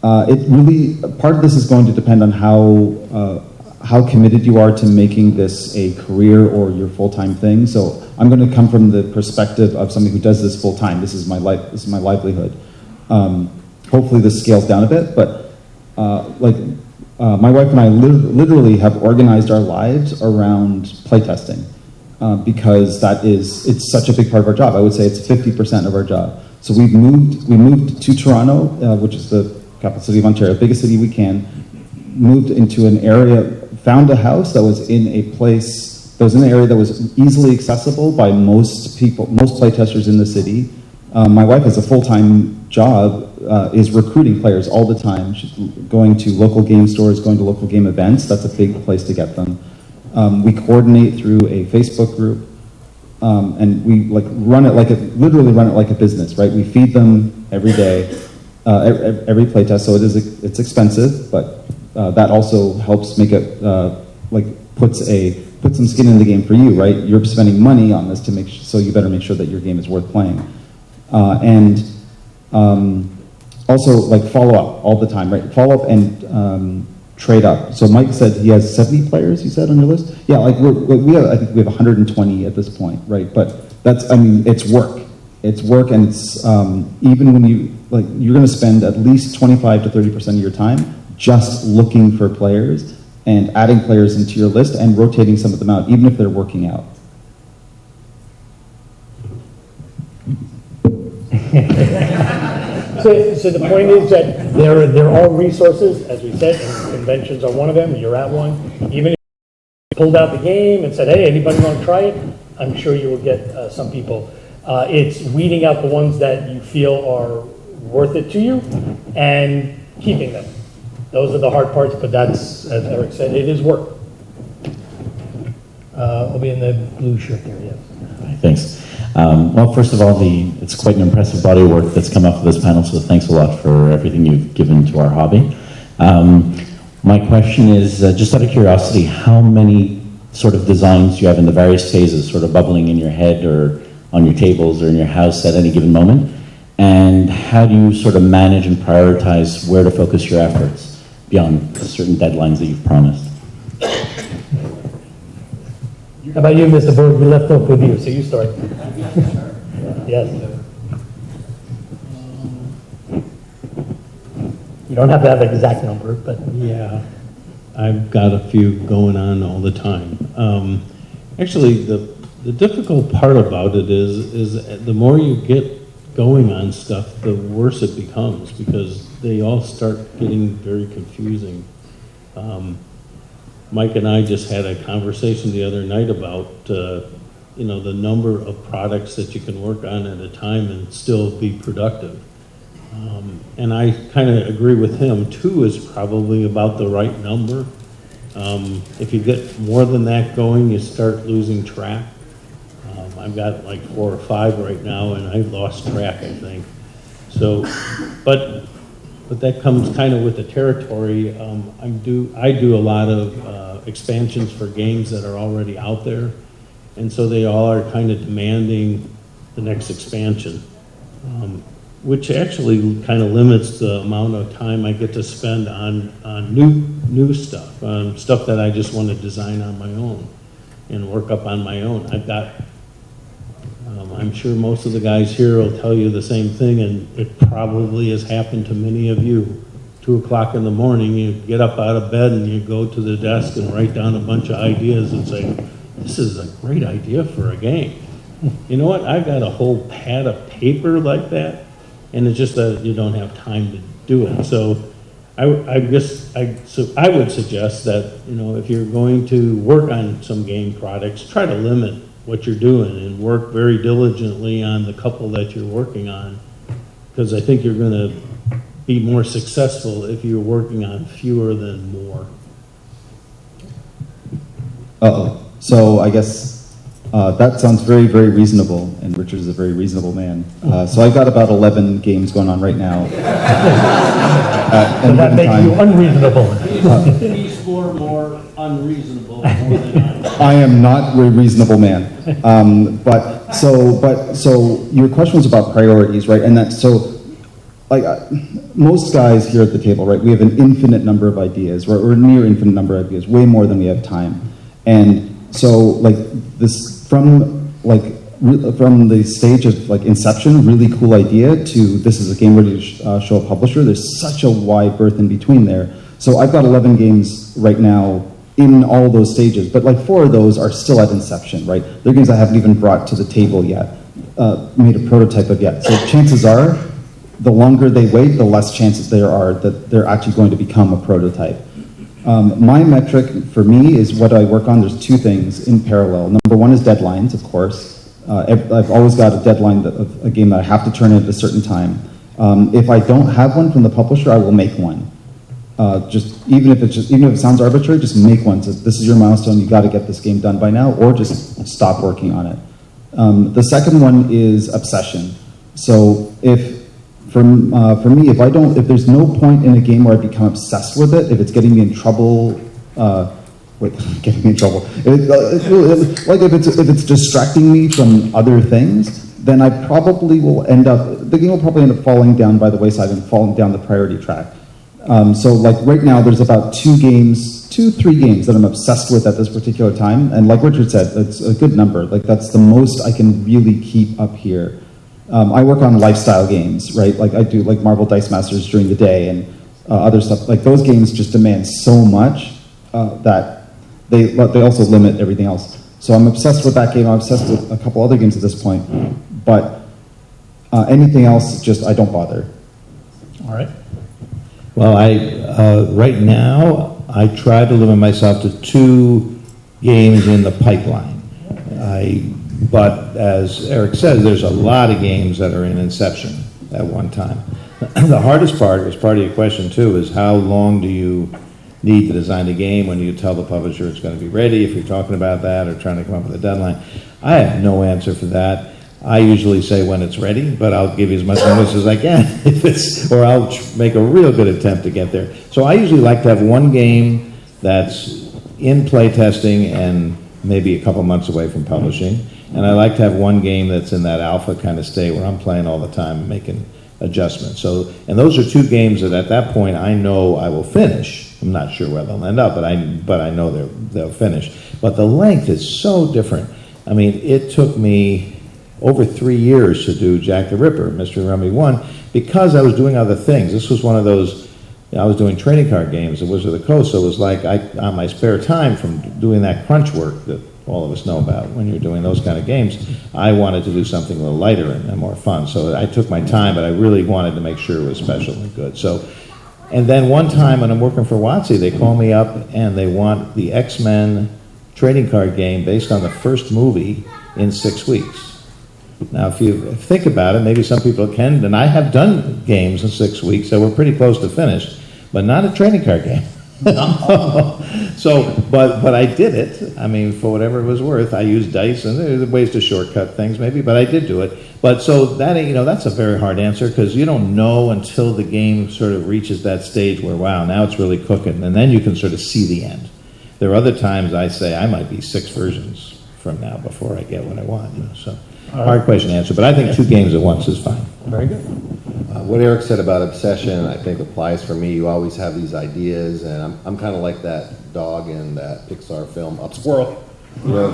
it really, part of this is going to depend on how committed you are to making this a career or your full-time thing. So I'm going to come from the perspective of somebody who does this full-time. This is my life. This is my livelihood. Hopefully this scales down a bit, but my wife and I literally have organized our lives around playtesting because it's such a big part of our job. I would say it's 50% of our job. So we moved to Toronto, which is the capital city of Ontario, biggest city we can, moved into an area, found a house that was in a place, that was in an area that was easily accessible by most people, most playtesters in the city. My wife has a full-time job, is recruiting players all the time. She's going to local game stores, going to local game events. That's a big place to get them. We coordinate through a Facebook group, and we literally run it like a business, right? We feed them every day, every playtest. So it's expensive, but that also helps make it put some skin in the game for you, right? You're spending money on this so you better make sure that your game is worth playing, and also follow up all the time, right? Follow up and trade up. So Mike said he has 70 players, you said, on your list? Yeah, I think we have 120 at this point, right? But it's work. It's work, and it's, even when you're gonna spend at least 25 to 30% of your time just looking for players and adding players into your list and rotating some of them out, even if they're working out. So the point is that there are resources, as we said, and conventions are one of them. You're at one. Even if you pulled out the game and said, hey, anybody want to try it? I'm sure you will get some people. It's weeding out the ones that you feel are worth it to you and keeping them. Those are the hard parts, but that's, as Eric said, it is work. I'll be in the blue shirt there, yes. Thanks. Well, first of all, it's quite an impressive body of work that's come off of this panel, so thanks a lot for everything you've given to our hobby. My question is, just out of curiosity, how many sort of designs do you have in the various phases sort of bubbling in your head or on your tables or in your house at any given moment? And how do you sort of manage and prioritize where to focus your efforts beyond certain deadlines that you've promised? How about you, Mr. Borg? We left off with you, so you start. Yes. You don't have to have an exact number, but... Yeah, I've got a few going on all the time. Actually, the difficult part about it is the more you get going on stuff, the worse it becomes, because they all start getting very confusing. Mike and I just had a conversation the other night about the number of products that you can work on at a time and still be productive. And I kind of agree with him. 2 is probably about the right number. If you get more than that going, you start losing track. I've got like 4 or 5 right now, and I've lost track, I think. So, but that comes kind of with the territory. I do a lot of expansions for games that are already out there, and so they all are kind of demanding the next expansion. which actually kind of limits the amount of time I get to spend on new stuff, on stuff that I just want to design on my own and work up on my own. I've got, I'm sure most of the guys here will tell you the same thing, and it probably has happened to many of you. 2 o'clock in the morning, you get up out of bed and you go to the desk and write down a bunch of ideas and say, this is a great idea for a game. You know what? I've got a whole pad of paper like that, and it's just that you don't have time to do it. So I would suggest that, you know, if you're going to work on some game products, try to limit what you're doing and work very diligently on the couple that you're working on, because I think you're going to be more successful if you're working on fewer than more. So I guess that sounds very, very reasonable, and Richard is a very reasonable man. So I've got about 11 games going on right now. And that makes you unreasonable. He's far more unreasonable than I am not a reasonable man. So your question was about priorities, right? And that, so like most guys here at the table, right, we have an infinite number of ideas, right, or near infinite number of ideas, way more than we have time. And so like this, from the stage of like inception, really cool idea, to this is a game ready to show a publisher, there's such a wide berth in between there. So I've got 11 games right now in all those stages, but like 4 of those are still at inception, right? They're games I haven't even brought to the table yet, made a prototype of yet. So chances are, the longer they wait, the less chances there are that they're actually going to become a prototype. My metric for me is what I work on. There's 2 things in parallel. Number 1 is deadlines, of course. I've always got a deadline of a game that I have to turn in at a certain time. If I don't have one from the publisher, I will make one. Even if it sounds arbitrary, just make one. So this is your milestone. You got to get this game done by now, or just stop working on it. The second one is obsession. So for me, if there's no point in a game where I become obsessed with it, if it's getting me in trouble, getting me in trouble. If it's distracting me from other things, then the game will probably end up falling down by the wayside and falling down the priority track. So like right now, there's about 3 games that I'm obsessed with at this particular time. And like Richard said, it's a good number. Like that's the most I can really keep up here. I work on lifestyle games, right? Like I do like Marvel Dice Masters during the day and other stuff. Like those games just demand so much that they also limit everything else. So I'm obsessed with that game. I'm obsessed with a couple other games at this point. But anything else, just I don't bother. All right. Well, right now, I try to limit myself to 2 games in the pipeline. But as Eric says, there's a lot of games that are in inception at one time. The hardest part, was part of your question too, is how long do you need to design a game when you tell the publisher it's going to be ready, if you're talking about that or trying to come up with a deadline. I have no answer for that. I usually say when it's ready, but I'll give you as much notice as I can, or I'll make a real good attempt to get there. So I usually like to have one game that's in playtesting and maybe a couple months away from publishing, and I like to have one game that's in that alpha kind of state where I'm playing all the time and making adjustments. So, and those are 2 games that at that point I know I will finish. I'm not sure where they'll end up, but I know they'll finish. But the length is so different. I mean, it took me over 3 years to do Jack the Ripper, Mystery Rummy 1, because I was doing other things. This was one of those, I was doing trading card games at Wizard of the Coast, so it was like on my spare time from doing that crunch work that all of us know about when you're doing those kind of games, I wanted to do something a little lighter and more fun. So I took my time, but I really wanted to make sure it was special and good. So, and then one time when I'm working for WotC, they call me up and they want the X-Men trading card game based on the first movie in 6 weeks. Now, if you think about it, maybe some people can, and I have done games in 6 weeks that were pretty close to finished, but not a trading card game. So, but I did it. I mean, for whatever it was worth, I used dice, and there's ways to shortcut things, maybe, but I did do it. But so that, that's a very hard answer, because you don't know until the game sort of reaches that stage where, wow, now it's really cooking, and then you can sort of see the end. There are other times I say I might be 6 versions from now before I get what I want. So hard question to answer, but I think 2 games at once is fine. Very good. What Eric said about obsession, I think applies for me. You always have these ideas, and I'm kind of like that dog in that Pixar film, Up Squirrel. You know,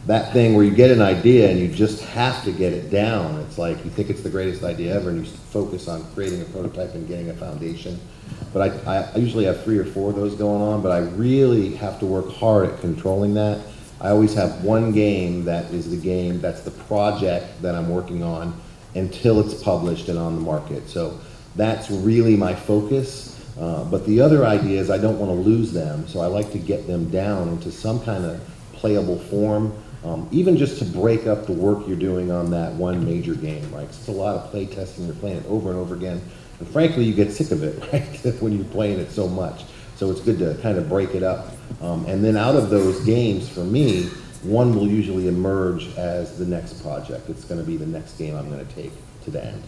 that thing where you get an idea and you just have to get it down. It's like you think it's the greatest idea ever, and you focus on creating a prototype and getting a foundation. But I usually have 3 or 4 of those going on, but I really have to work hard at controlling that. I always have one game that is the game, that's the project that I'm working on until it's published and on the market. So that's really my focus. But the other ideas, I don't want to lose them, so I like to get them down into some kind of playable form, even just to break up the work you're doing on that one major game, right? It's a lot of play testing, you're playing it over and over again, and frankly, you get sick of it, right, when you're playing it so much. So it's good to kind of break it up. And then out of those games, for me, one will usually emerge as the next project. It's going to be the next game I'm going to take to the end.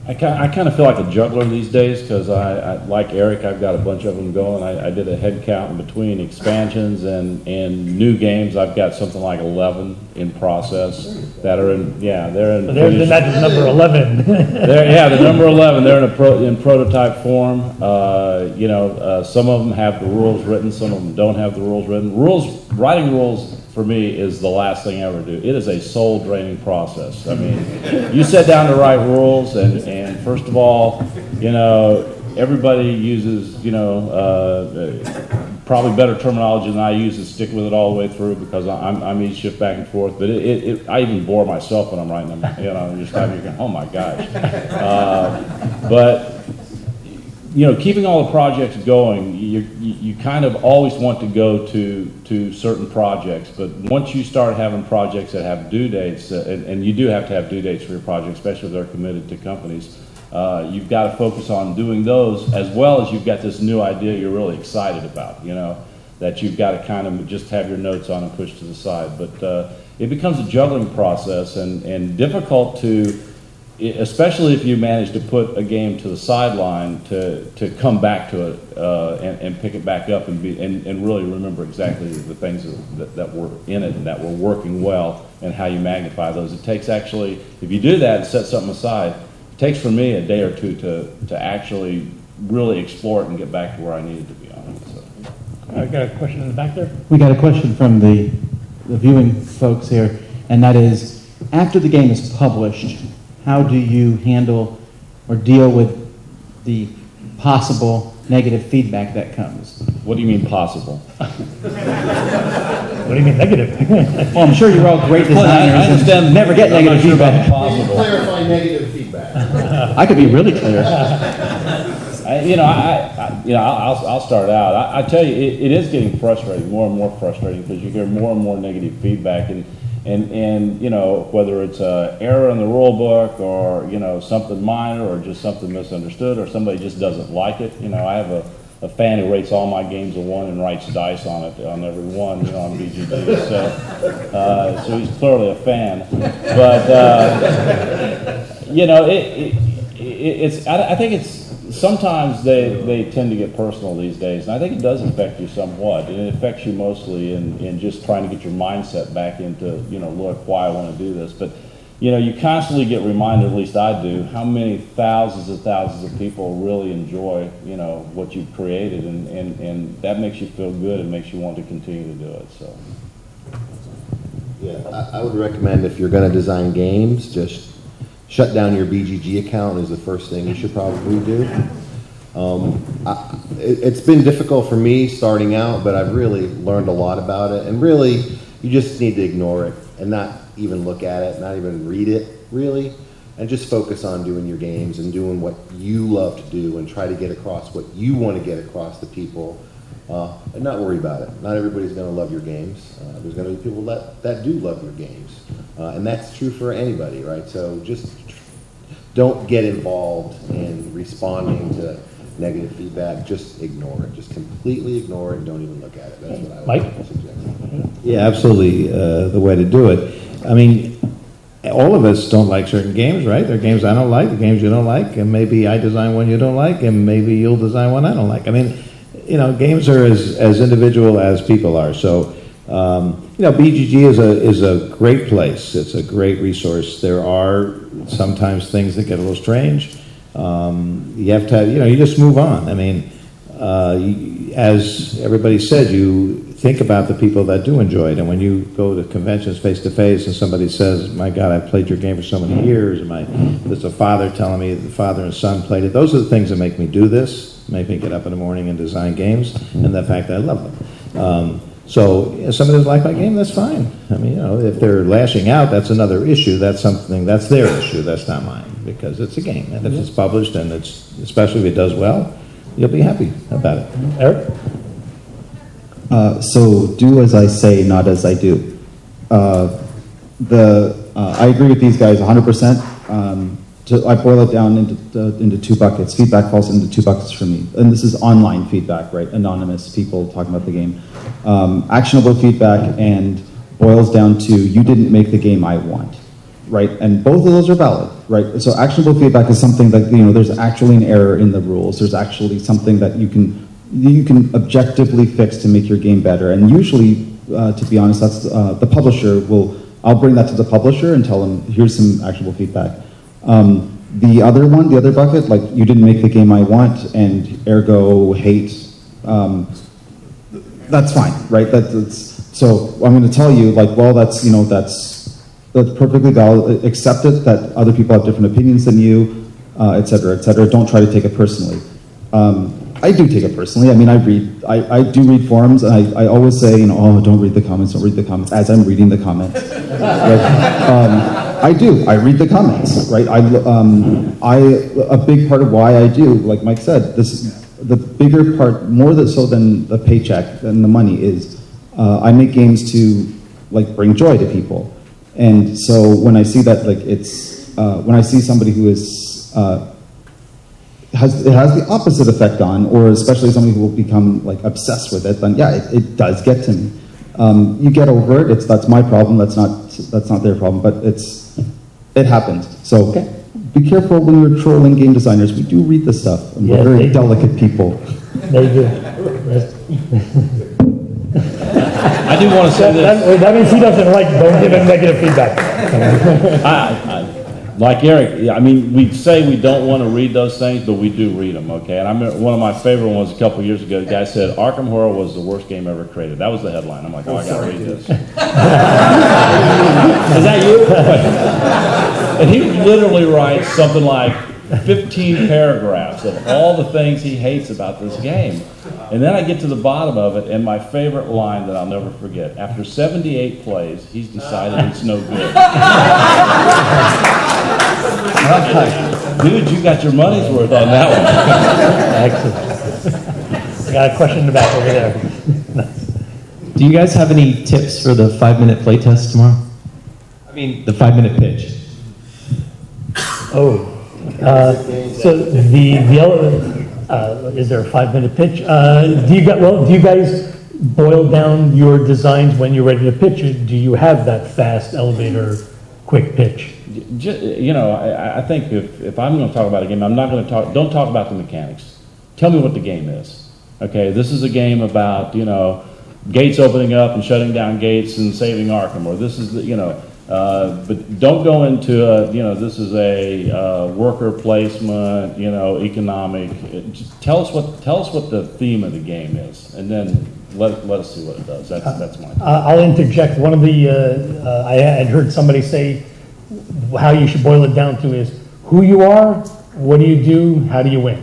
I kind of feel like a juggler these days because I like Eric, I've got a bunch of them going. I did a head count in between expansions and new games. I've got something like 11 in process that are in, they're in. So there's the magic number 11. The number 11. They're in prototype form. Some of them have the rules written, some of them don't have the rules written. Writing rules for me is the last thing I ever do. It is a soul draining process. I mean, you sit down to write rules, and first of all, everybody uses, probably better terminology than I use and stick with it all the way through because I'm each shift back and forth. But I even bore myself when I'm writing them. Just time you're going, oh my gosh. But keeping all the projects going, you kind of always want to go to certain projects, but once you start having projects that have due dates, and you do have to have due dates for your projects, especially if they're committed to companies, you've got to focus on doing those as well as you've got this new idea you're really excited about, that you've got to kind of just have your notes on and push to the side. But it becomes a juggling process and difficult to, especially if you manage to put a game to the sideline, to come back to it and pick it back up and really remember exactly the things that were in it and that were working well and how you magnify those. It takes actually, if you do that and set something aside, it takes for me a day or two to actually really explore it and get back to where I needed to be on it. So. I got a question in the back there. We got a question from the viewing folks here, and that is, after the game is published, how do you handle or deal with the possible negative feedback that comes? What do you mean possible? What do you mean negative? Well, I'm sure you're all great designers and never get negative feedback. Possible. Clarify negative feedback. I could be really clear. I'll start out. I tell you, it is getting frustrating, more and more frustrating, because you hear more and more negative feedback, and whether it's an error in the rule book or something minor or just something misunderstood or somebody just doesn't like it. I have a fan who rates all my games a 1 and writes dice on it on every one, on BGG. So he's clearly a fan, but I think it's. Sometimes they tend to get personal these days, and I think it does affect you somewhat. And it affects you mostly in just trying to get your mindset back into, look, why I want to do this. But, you constantly get reminded, at least I do, how many thousands and thousands of people really enjoy, what you've created, and that makes you feel good and makes you want to continue to do it. So. Yeah, I would recommend if you're going to design games, just shut down your BGG account is the first thing you should probably do. It's been difficult for me starting out, but I've really learned a lot about it. And really, you just need to ignore it and not even look at it, not even read it, really. And just focus on doing your games and doing what you love to do and try to get across what you want to get across to people. And not worry about it. Not everybody's going to love your games. There's going to be people that do love your games. And that's true for anybody, right? So just don't get involved in responding to negative feedback. Just ignore it. Just completely ignore it and don't even look at it. That's what I would suggest. Yeah, absolutely the way to do it. I mean, all of us don't like certain games, right? There are games I don't like, the games you don't like, and maybe I design one you don't like, and maybe you'll design one I don't like. I mean, games are as individual as people are. So BGG is a great place. It's a great resource. There are sometimes things that get a little strange. You have to, you just move on. I mean, as everybody said, you think about the people that do enjoy it. And when you go to conventions face to face and somebody says, my God, I've played your game for so many years, and there's a father telling me the father and son played it, those are the things that make me do this, make me get up in the morning and design games, and the fact that I love them. So if somebody doesn't like my game, that's fine. I mean, if they're lashing out, that's another issue. That's their issue. That's not mine, because it's a game. And if it's published, and especially if it does well, you'll be happy about it. Eric? So do as I say, not as I do. I agree with these guys 100%. I boil it down into two buckets. Feedback falls into two buckets for me. And this is online feedback, right? Anonymous people talking about the game. Actionable feedback and boils down to, you didn't make the game I want, right? And both of those are valid, right? So actionable feedback is something that, there's actually an error in the rules. There's actually something that you can objectively fix to make your game better. And usually, to be honest, that's the publisher I'll bring that to the publisher and tell them, here's some actionable feedback. The other bucket, like, you didn't make the game I want, and ergo hate, that's fine, right? So I'm going to tell you, like, well, that's perfectly valid. Accept it that other people have different opinions than you, et cetera, et cetera. Don't try to take it personally. I do take it personally. I mean, I do read forums, and I always say, don't read the comments, as I'm reading the comments. Right? I do. I read the comments, right? A big part of why I do, like Mike said, the bigger part, more so than the paycheck, than the money, is I make games to, like, bring joy to people. And so when I see that, like, when I see somebody who is, it has the opposite effect on, or especially somebody who will become, like, obsessed with it, then yeah, it does get to me. You get over it. That's my problem. That's not their problem. But it happens. So be careful when you're trolling game designers. We do read the stuff, and we're very delicate people. They do. I do want to say this. That means he doesn't don't give him negative feedback. Like Eric, I mean, we say we don't want to read those things, but we do read them, okay? And I remember one of my favorite ones a couple years ago, the guy said, Arkham Horror was the worst game ever created. That was the headline. I'm like, I got to read this. Is that you? And he literally writes something like 15 paragraphs of all the things he hates about this game. And then I get to the bottom of it, and my favorite line that I'll never forget, after 78 plays, he's decided it's no good. Dude, you got your money's worth on that one. Excellent. I got a question in the back over there. Do you guys have any tips for the 5-minute playtest tomorrow? I mean, the 5-minute pitch. So is there a 5-minute pitch? Do you guys boil down your designs when you're ready to pitch it? Do you have that fast elevator, quick pitch? I think if I'm going to talk about a game, don't talk about the mechanics. Tell me what the game is. Okay, this is a game about, gates opening up and shutting down gates and saving Arkham, or this is but don't go into this is a worker placement, economic. Just tell us what the theme of the game is, and then let us see what it does. That's my. I'll interject. One of the I had heard somebody say how you should boil it down to is who you are, what do you do, how do you win,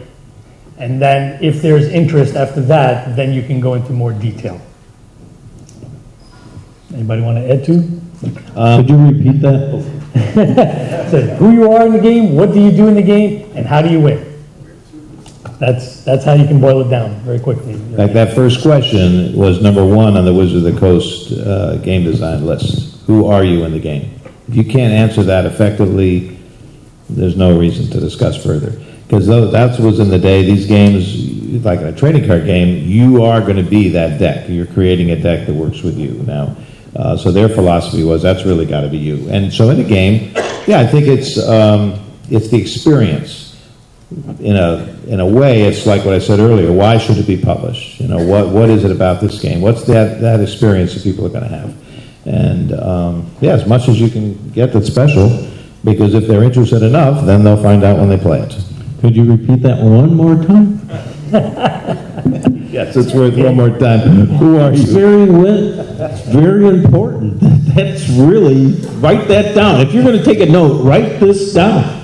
and then if there's interest after that, then you can go into more detail. Anybody want to add to? Could you repeat that? So who you are in the game, what do you do in the game, and how do you win? That's how you can boil it down very quickly. Like that first question was number 1 on the Wizards of the Coast game design list. Who are you in the game? If you can't answer that effectively, there's no reason to discuss further. Because that was in the day, these games, like in a trading card game, you are going to be that deck. You're creating a deck that works with you. Now, so their philosophy was that's really got to be you. And so in a game, yeah, I think it's the experience. in a way, it's like what I said earlier. Why should it be published? You know, what is it about this game? What's that experience that people are going to have? And yeah, as much as you can get that's special, because if they're interested enough, then they'll find out when they play it. Could you repeat that one more time? Yes, it's worth one more time. Who are you? That's very important. That's really, write that down. If you're going to take a note, write this down.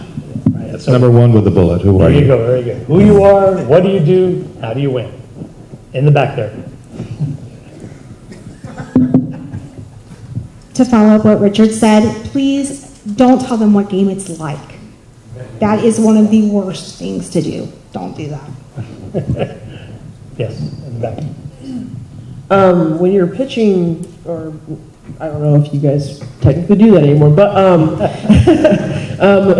That's number one with the bullet. Who are you? There you go, very good. Who you are, what do you do, how do you win? In the back there. To follow up what Richard said, please don't tell them what game it's like. That is one of the worst things to do. Don't do that. Yes, in the back. When you're pitching, or I don't know if you guys technically do that anymore, but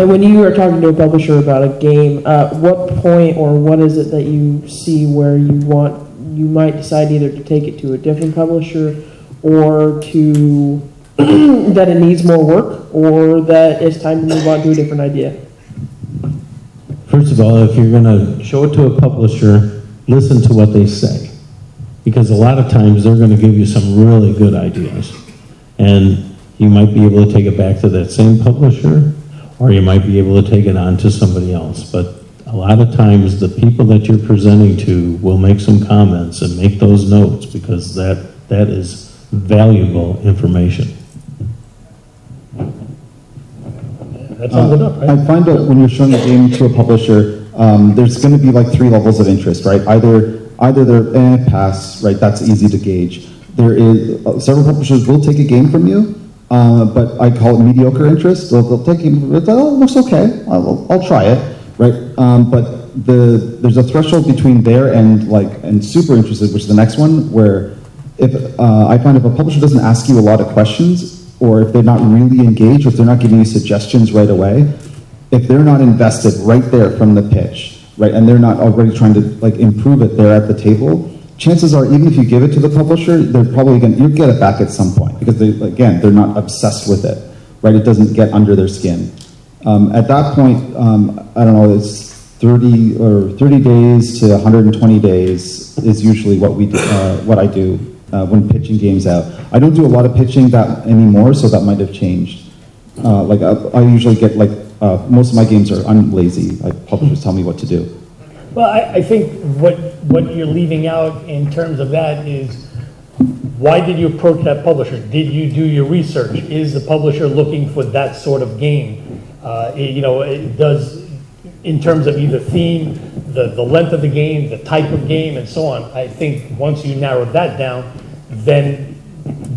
when you are talking to a publisher about a game, what point or what is it that you see where you might decide either to take it to a different publisher or to that it needs more work or that it's time to move on to a different idea? First of all, if you're going to show it to a publisher, listen to what they say. Because a lot of times they're going to give you some really good ideas. And you might be able to take it back to that same publisher, or you might be able to take it on to somebody else. But a lot of times the people that you're presenting to will make some comments and make those notes, because that is valuable information. That's all good up, right? I find that when you're showing a game to a publisher, there's going to be like 3 levels of interest, right? Either they're pass, right? That's easy to gauge. There is several publishers will take a game from you, but I call it mediocre interest. They'll take it. Oh, it looks okay. I'll try it, right? But there's a threshold between there and super interested, which is the next one, where if I find if a publisher doesn't ask you a lot of questions, or if they're not really engaged, or if they're not giving you suggestions right away, if they're not invested right there from the pitch, right, and they're not already trying to improve it there at the table, chances are, even if you give it to the publisher, they're probably you'll get it back at some point, because they're not obsessed with it, right? It doesn't get under their skin. At that point, I don't know, it's 30 days to 120 days is usually what I do when pitching games out. I don't do a lot of pitching that anymore, so that might have changed. I usually get most of my games I'm lazy. Publishers tell me what to do. Well, I think what you're leaving out in terms of that is, why did you approach that publisher? Did you do your research? Is the publisher looking for that sort of game? It does, in terms of either theme, the length of the game, the type of game, and so on. I think once you narrow that down, then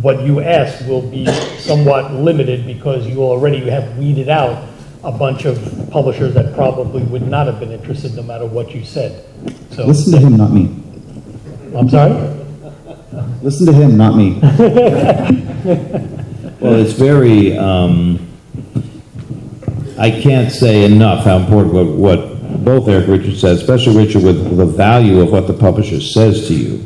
what you ask will be somewhat limited, because you already have weeded out a bunch of publishers that probably would not have been interested no matter what you said. So, listen to him, not me. I'm sorry? Listen to him, not me. Well, it's very, I can't say enough how important what both Eric and Richard said, especially Richard, with the value of what the publisher says to you,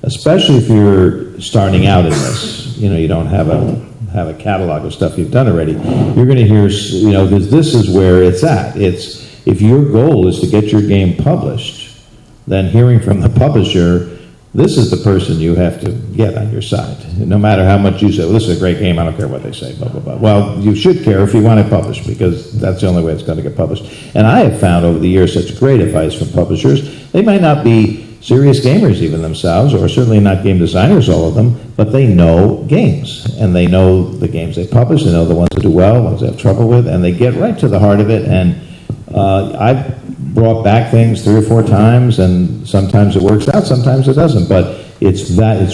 especially if you're starting out in this. You don't have a catalog of stuff you've done already. You're going to hear, because this is where it's at. It's, if your goal is to get your game published, then hearing from the publisher, this is the person you have to get on your side. No matter how much you say, well, this is a great game, I don't care what they say, blah, blah, blah. Well, you should care if you want it published, because that's the only way it's going to get published. And I have found over the years such great advice from publishers. They might not be serious gamers even themselves, or certainly not game designers, all of them, but they know games, and they know the games they publish, they know the ones that do well, ones they have trouble with, and they get right to the heart of it. And I've brought back things 3 or 4 times, and sometimes it works out, sometimes it doesn't, but it's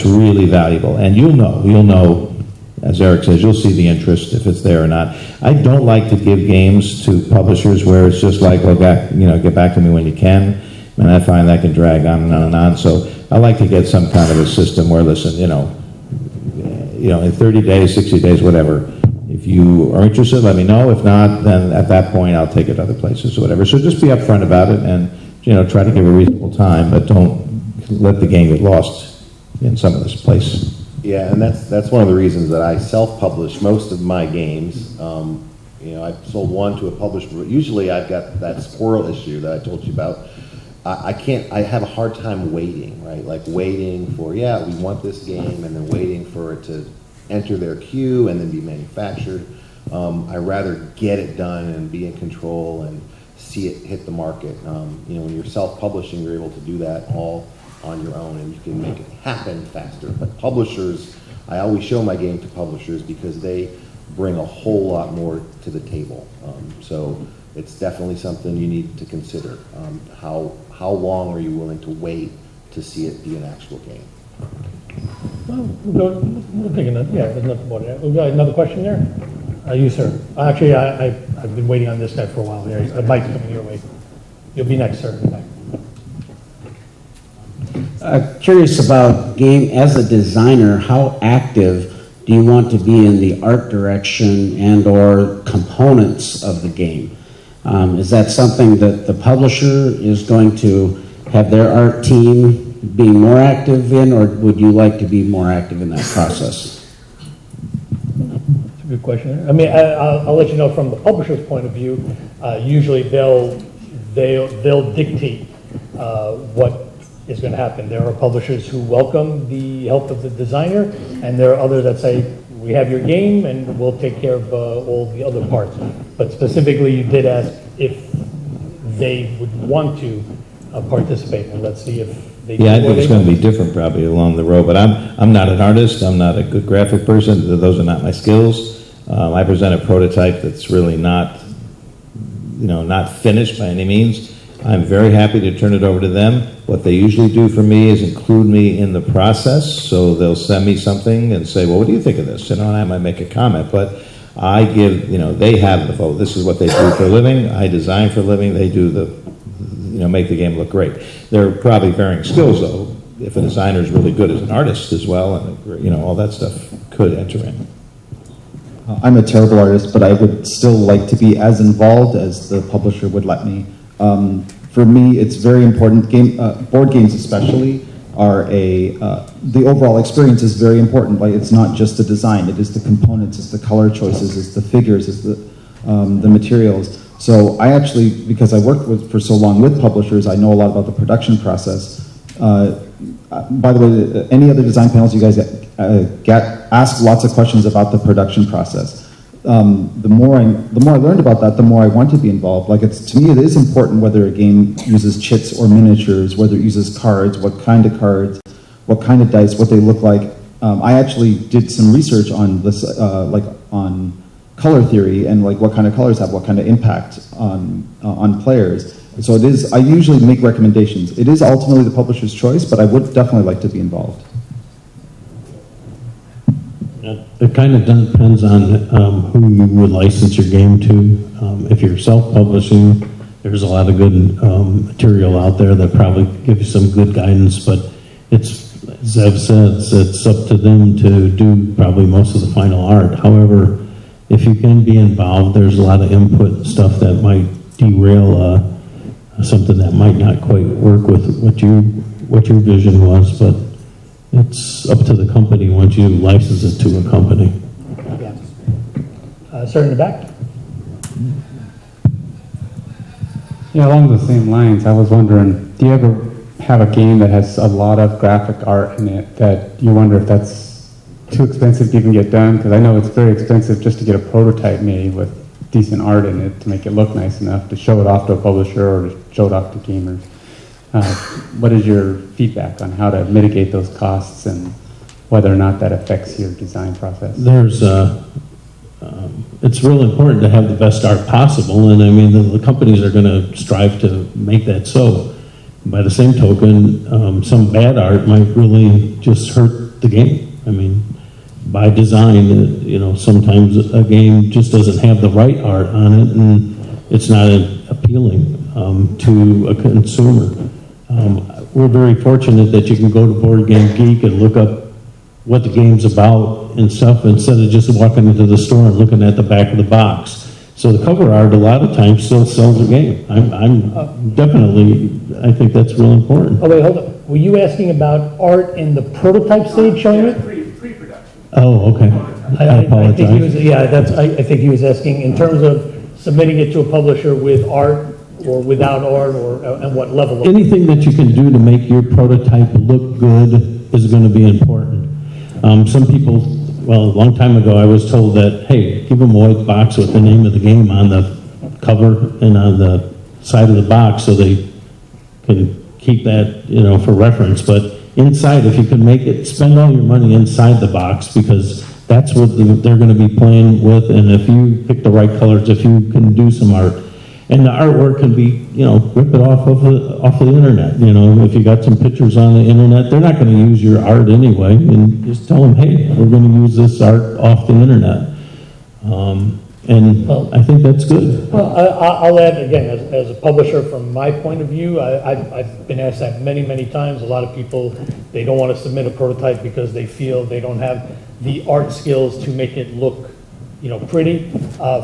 really valuable. And you'll know, as Eric says, you'll see the interest if it's there or not. I don't like to give games to publishers where it's just like, well, get back to me when you can. And I find that can drag on and on and on. So I like to get some kind of a system where, listen, in 30 days, 60 days, whatever, if you are interested, let me know. If not, then at that point, I'll take it other places or whatever. So just be upfront about it, and try to give a reasonable time, but don't let the game get lost in some of this place. Yeah, and that's one of the reasons that I self-publish most of my games. You know, I've sold one to a publisher, but usually I've got that squirrel issue that I told you about. I have a hard time waiting, right? Like waiting for, yeah, we want this game, and then waiting for it to enter their queue and then be manufactured. I'd rather get it done and be in control and see it hit the market. You know, when you're self-publishing, you're able to do that all on your own, and you can make it happen faster. But publishers, I always show my game to publishers because they bring a whole lot more to the table. So it's definitely something you need to consider. How long are you willing to wait to see it be an actual game? Well, we'll take another, yeah, there's nothing about it. We've got another question there? You, sir. Actually, I've been waiting on this guy for a while. There, Mike's coming your way. You'll be next, sir. Curious about game, as a designer, how active do you want to be in the art direction and or components of the game? Is that something that the publisher is going to have their art team being more active in, or would you like to be more active in that process? That's a good question. I mean, I'll let you know from the publisher's point of view. Usually they'll dictate what is going to happen. There are publishers who welcome the help of the designer, and there are others that say, we have your game and we'll take care of all the other parts. But specifically, you did ask if they would want to participate, and let's see if they do. Yeah, I think it's going to be different probably along the road, but I'm not an artist. I'm not a good graphic person. Those are not my skills. I present a prototype that's really not, not finished by any means. I'm very happy to turn it over to them. What they usually do for me is include me in the process. So they'll send me something and say, well, what do you think of this? And I might make a comment, but I give, they have the vote. This is what they do for a living. I design for a living. They do make the game look great. There are probably varying skills, though. If a designer is really good as an artist as well, and all that stuff could enter in. I'm a terrible artist, but I would still like to be as involved as the publisher would let me. For me, it's very important. Board games especially are the overall experience is very important. Like, it's not just the design; it is the components, it's the color choices, it's the figures, it's the materials. So I actually, because I worked for so long with publishers, I know a lot about the production process. By the way, any other design panels you guys ask lots of questions about the production process. The more I learned about that, the more I want to be involved. Like, to me, it is important whether a game uses chits or miniatures, whether it uses cards, what kind of cards, what kind of dice, what they look like. I actually did some research on this, on color theory and what kind of colors have what kind of impact on players. So it is. I usually make recommendations. It is ultimately the publisher's choice, but I would definitely like to be involved. It kind of depends on who you would license your game to. If you're self-publishing, there's a lot of good material out there that probably give you some good guidance, but it's, as Zev says, it's up to them to do probably most of the final art. However, if you can be involved, there's a lot of input and stuff that might derail something that might not quite work with what your vision was, but it's up to the company once you license it to a company. Yeah. Sir in the back. Yeah, along the same lines, I was wondering, do you ever have a game that has a lot of graphic art in it that you wonder if that's too expensive to even get done? Because I know it's very expensive just to get a prototype made with decent art in it to make it look nice enough to show it off to a publisher or to show it off to gamers. What is your feedback on how to mitigate those costs and whether or not that affects your design process? There's it's real important to have the best art possible, and I mean the companies are going to strive to make that so. By the same token, some bad art might really just hurt the game. I mean, by design, sometimes a game just doesn't have the right art on it, and it's not appealing to a consumer. We're very fortunate that you can go to Board Game Geek and look up what the game's about and stuff instead of just walking into the store and looking at the back of the box. So the cover art a lot of times still sells the game. I'm definitely, I think that's real important. Oh, wait, hold on. Were you asking about art in the prototype stage showing it? Oh, okay. I think he was, yeah, I think he was asking in terms of submitting it to a publisher with art or without art, or and what level of. Anything that you can do to make your prototype look good is going to be important. Some people, well, a long time ago, I was told that, hey, give them a white box with the name of the game on the cover and on the side of the box so they can keep that, for reference. But inside, if you can make it, spend all your money inside the box, because that's what they're going to be playing with. And if you pick the right colors, if you can do some art, and the artwork can be, rip it off of the internet. If you got some pictures on the internet, they're not going to use your art anyway. And just tell them, hey, we're going to use this art off the internet. And I think that's good. Well, I'll add again, as a publisher, from my point of view, I've been asked that many, many times. A lot of people, they don't want to submit a prototype because they feel they don't have the art skills to make it look, pretty.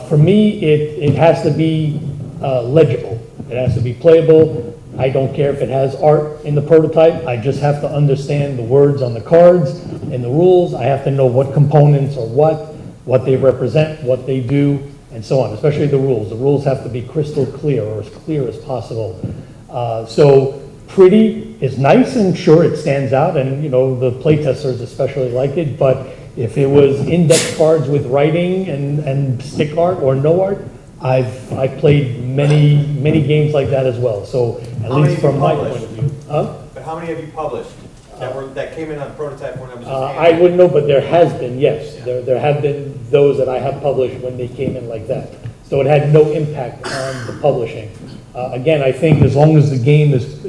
For me, it has to be legible. It has to be playable. I don't care if it has art in the prototype. I just have to understand the words on the cards and the rules. I have to know what components are what they represent, what they do, and so on, especially the rules. The rules have to be crystal clear, or as clear as possible. So pretty is nice, and sure, it stands out, and the playtesters especially like it, but if it was index cards with writing and stick art or no art, I've played many games like that as well. So at least from my point of view. But how many have you published that came in on prototype when it was just I wouldn't know, but there has been, yes. There have been those that I have published when they came in like that. So it had no impact on the publishing. Again, I think as long as the game is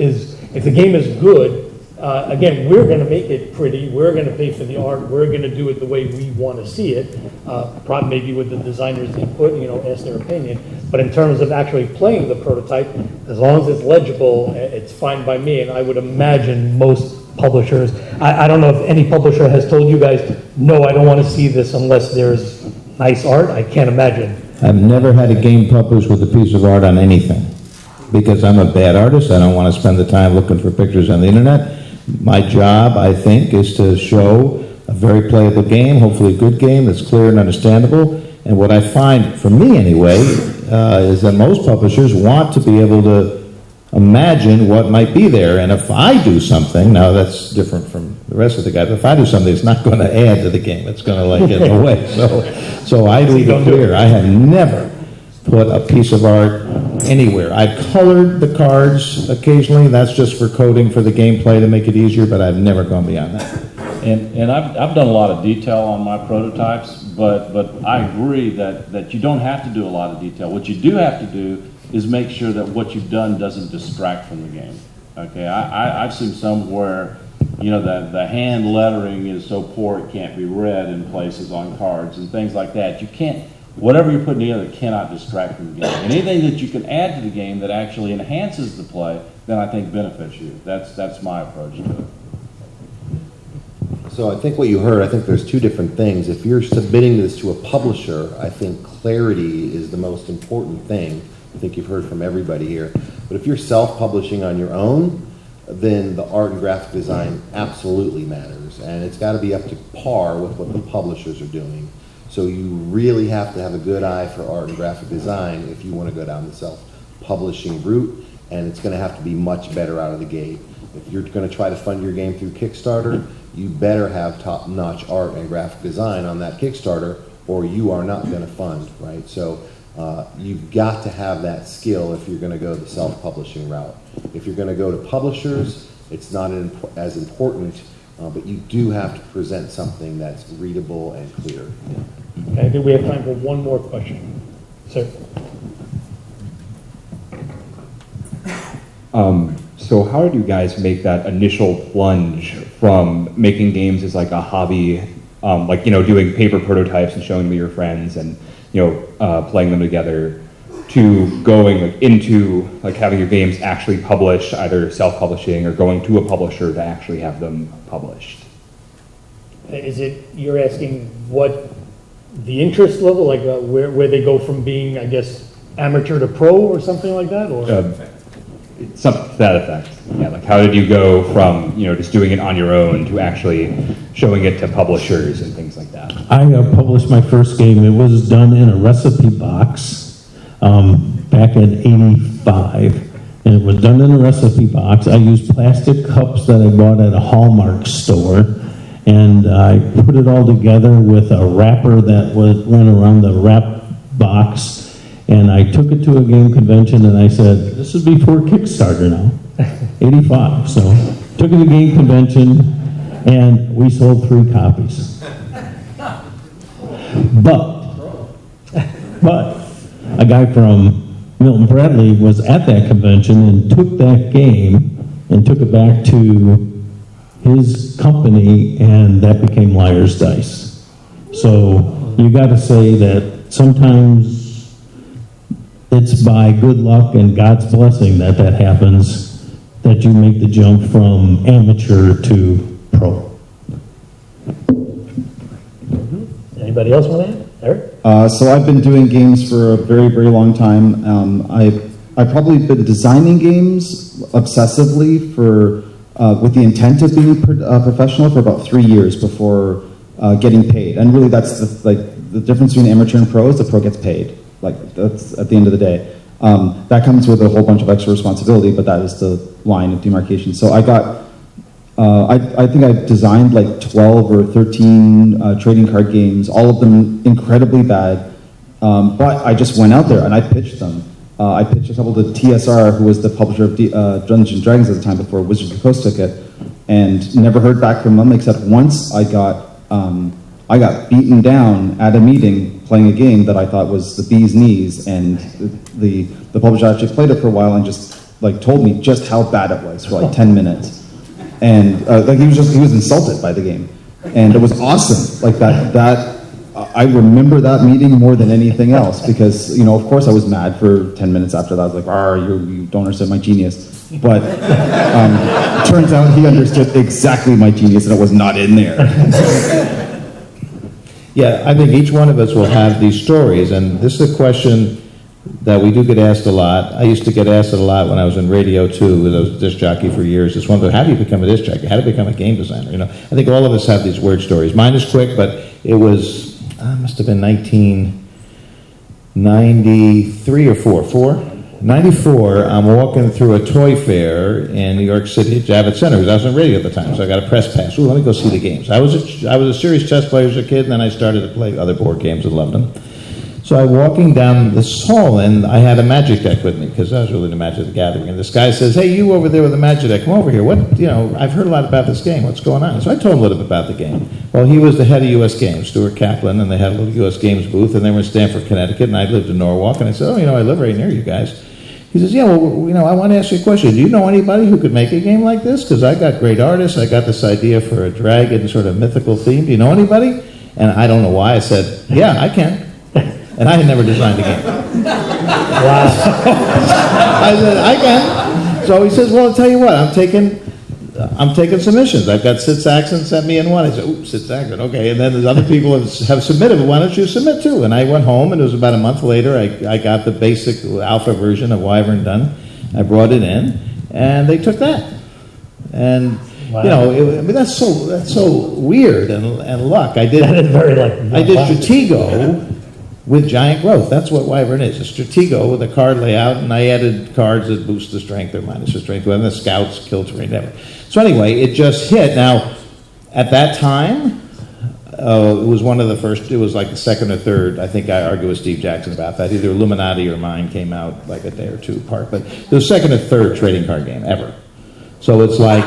if the game is good, again, we're going to make it pretty. We're going to pay for the art. We're going to do it the way we want to see it. Probably maybe with the designer's input, ask their opinion. But in terms of actually playing the prototype, as long as it's legible, it's fine by me. And I would imagine most publishers, I don't know if any publisher has told you guys, no, I don't want to see this unless there's nice art. I can't imagine. I've never had a game published with a piece of art on anything, because I'm a bad artist. I don't want to spend the time looking for pictures on the internet. My job, I think, is to show a very playable game, hopefully a good game that's clear and understandable. And what I find, for me anyway, is that most publishers want to be able to imagine what might be there. And if I do something, now that's different from the rest of the guys, but if I do something, it's not going to add to the game. It's going to get in the way. So I leave it clear. I have never put a piece of art anywhere. I've colored the cards occasionally. That's just for coding for the gameplay to make it easier, but I've never gone beyond that. And I've done a lot of detail on my prototypes, but I agree that you don't have to do a lot of detail. What you do have to do is make sure that what you've done doesn't distract from the game. Okay, I've seen some where the hand lettering is so poor it can't be read in places on cards and things like that. You can't. Whatever you're putting together cannot distract from the game. And anything that you can add to the game that actually enhances the play, then I think benefits you. That's my approach to it. So I think what you heard, I think there's two different things. If you're submitting this to a publisher, I think clarity is the most important thing. I think you've heard from everybody here. But if you're self-publishing on your own, then the art and graphic design absolutely matters. And it's got to be up to par with what the publishers are doing. So you really have to have a good eye for art and graphic design if you want to go down the self-publishing route, and it's going to have to be much better out of the gate. If you're going to try to fund your game through Kickstarter, you better have top-notch art and graphic design on that Kickstarter, or you are not going to fund, right? So you've got to have that skill if you're going to go the self-publishing route. If you're going to go to publishers, it's not as important, but you do have to present something that's readable and clear. Okay, I think we have time for one more question. Sir. So how do you guys make that initial plunge from making games as like a hobby, doing paper prototypes and showing them to your friends and, playing them together, to going into having your games actually published, either self-publishing or going to a publisher to actually have them published? Is it, you're asking what the interest level, where they go from being, I guess, amateur to pro or something like that? Or something to that effect. Yeah, like how did you go from, just doing it on your own to actually showing it to publishers and things like that? I published my first game. It was done in a recipe box back in '85. And it was done in a recipe box. I used plastic cups that I bought at a Hallmark store. And I put it all together with a wrapper that went around the wrap box. And I took it to a game convention and I said, this is before Kickstarter now, 85. So took it to a game convention and we sold 3 copies. But a guy from Milton Bradley was at that convention and took that game and took it back to his company, and that became Liar's Dice. So you got to say that sometimes it's by good luck and God's blessing that happens, that you make the jump from amateur to pro. Anybody else want to add? Eric? So I've been doing games for a very, very long time. I've probably been designing games obsessively for with the intent of being a professional for about 3 years before getting paid. And really, that's the difference between amateur and pro is the pro gets paid. Like that's at the end of the day. That comes with a whole bunch of extra responsibility, but that is the line of demarcation. So I got. I think I designed like 12 or 13 trading card games, all of them incredibly bad, but I just went out there and I pitched them. I pitched a couple to TSR, who was the publisher of Dungeons & Dragons at the time before Wizards of the Coast took it, and never heard back from them, except once I got beaten down at a meeting playing a game that I thought was the bee's knees, and the publisher actually played it for a while and just like told me just how bad it was for like 10 minutes. And like he was insulted by the game, and it was awesome. Like that I remember that meeting more than anything else because of course I was mad for 10 minutes after that. I was like, you don't understand my genius. But turns out he understood exactly my genius, and it was not in there. Yeah, I think each one of us will have these stories, and this is a question that we do get asked a lot. I used to get asked it a lot when I was in radio too. I was a disc jockey for years. It's one of how do you become a disc jockey? How to become a game designer? I think all of us have these weird stories. Mine is quick, but it was must have been 1993 or 94. I'm walking through a toy fair in New York City at Javits Center because I was on radio at the time, so I got a press pass. Ooh, let me go see the games. I was a serious chess player as a kid, and then I started to play other board games and loved them. So I'm walking down this hall, and I had a Magic deck with me because I was really into Magic the Gathering. And this guy says, "Hey, you over there with the Magic deck, come over here. I've heard a lot about this game. What's going on?" So I told him a little bit about the game. Well, he was the head of U.S. Games, Stuart Kaplan, and they had a little U.S. Games booth, and they were in Stamford, Connecticut, and I lived in Norwalk. And I said, I live right near you guys. He says, "Yeah, well, I want to ask you a question. Do you know anybody who could make a game like this? Because I got great artists. I got this idea for a dragon sort of mythical theme. Do you know anybody?" And I don't know why I said, "Yeah, I can." And I had never designed a game. Wow. I said, "I can." So he says, "Well, I'll tell you what, I'm taking submissions. I've got Sid Saxon sent me in one." I said, "Ooh, Sid Saxon, okay." And then there's other people have submitted, "Well, why don't you submit too?" And I went home, and it was about a month later, I got the basic alpha version of Wyvern done. I brought it in, and they took that. And wow. That's so weird and luck. I did Stratego with giant growth. That's what Wyvern is. A Stratego with a card layout, and I added cards that boost the strength or minus the strength, and the scouts kill terrain, never. So anyway, it just hit. Now, at that time, it was one of the first, it was like the second or third, I think I argued with Steve Jackson about that. Either Illuminati or mine came out like a day or two apart, but it was second or third trading card game ever. So it's like,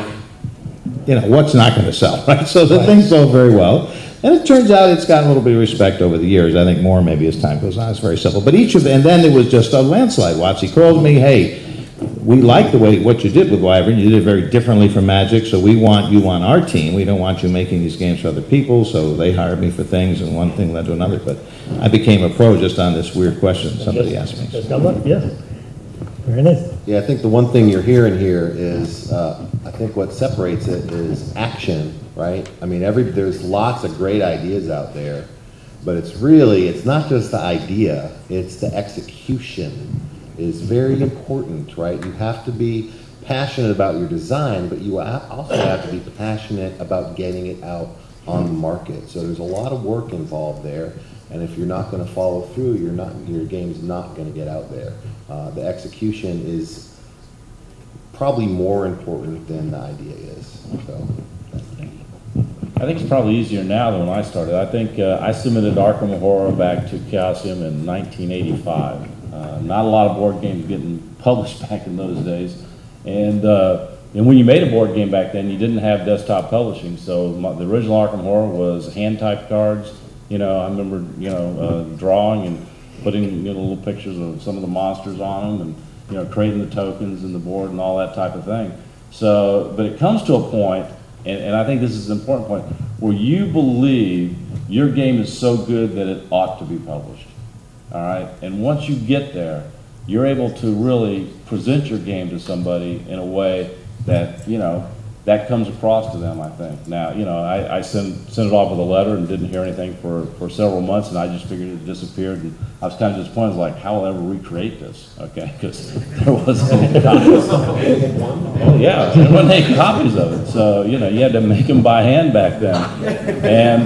what's not going to sell, right? So the thing sold very well. And it turns out it's gotten a little bit of respect over the years. I think more maybe as time goes on. It's very simple. But and then it was just a landslide. Watsy called me, "Hey, we like what you did with Wyvern. You did it very differently from Magic, so we want you on our team. We don't want you making these games for other people." So they hired me for things, and one thing led to another. But I became a pro just on this weird question somebody asked me. Yes. Very nice. Yeah, I think the one thing you're hearing here is, I think what separates it is action, right? I mean, there's lots of great ideas out there, but it's not just the idea, it's the execution is very important, right? You have to be passionate about your design, but you also have to be passionate about getting it out on the market. So there's a lot of work involved there, and if you're not going to follow through, your game's not going to get out there. The execution is probably more important than the idea is. So. I think it's probably easier now than when I started. I think I submitted Arkham Horror back to Chaosium in 1985. Not a lot of board games getting published back in those days. And when you made a board game back then, you didn't have desktop publishing. So the original Arkham Horror was hand-typed cards. I remember, drawing and putting little pictures of some of the monsters on them and, creating the tokens and the board and all that type of thing. So, but it comes to a point, and I think this is an important point, where you believe your game is so good that it ought to be published. All right? And once you get there, you're able to really present your game to somebody in a way that, that comes across to them, I think. Now, I sent it off with a letter and didn't hear anything for several months, and I just figured it disappeared, and I was kind of disappointed, like, how will I ever recreate this, okay? Because there wasn't any copies. Oh, yeah, there wasn't any copies of it, so, you had to make them by hand back then. And,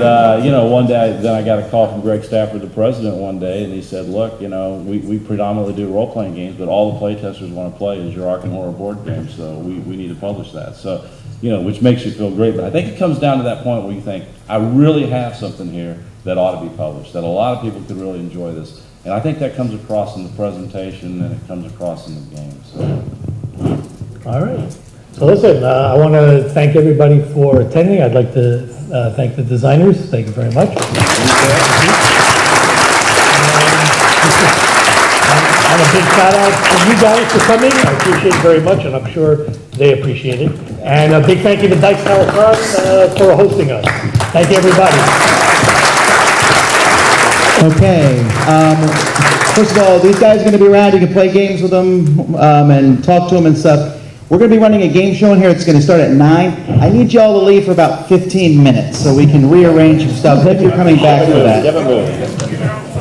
one day, then I got a call from Greg Stafford, the president, one day, and he said, look, we predominantly do role-playing games, but all the playtesters want to play is your Arkham Horror board game, so we need to publish that. So, which makes you feel great. But I think it comes down to that point where you think, I really have something here that ought to be published, that a lot of people could really enjoy this. And I think that comes across in the presentation and it comes across in the game. So. All right. So listen, I want to thank everybody for attending. I'd like to thank the designers. Thank you very much. And a big shout out to you guys for coming. I appreciate it very much, and I'm sure they appreciate it. And a big thank you to Dice Telecom for hosting us. Thank you, everybody. Okay. First of all, these guys are going to be around. You can play games with them and talk to them and stuff. We're going to be running a game show in here. It's going to start at 9. I need you all to leave for about 15 minutes so we can rearrange some stuff if you're coming back for that.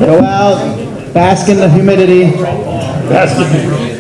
Go out, bask in the humidity. Bask in the humidity.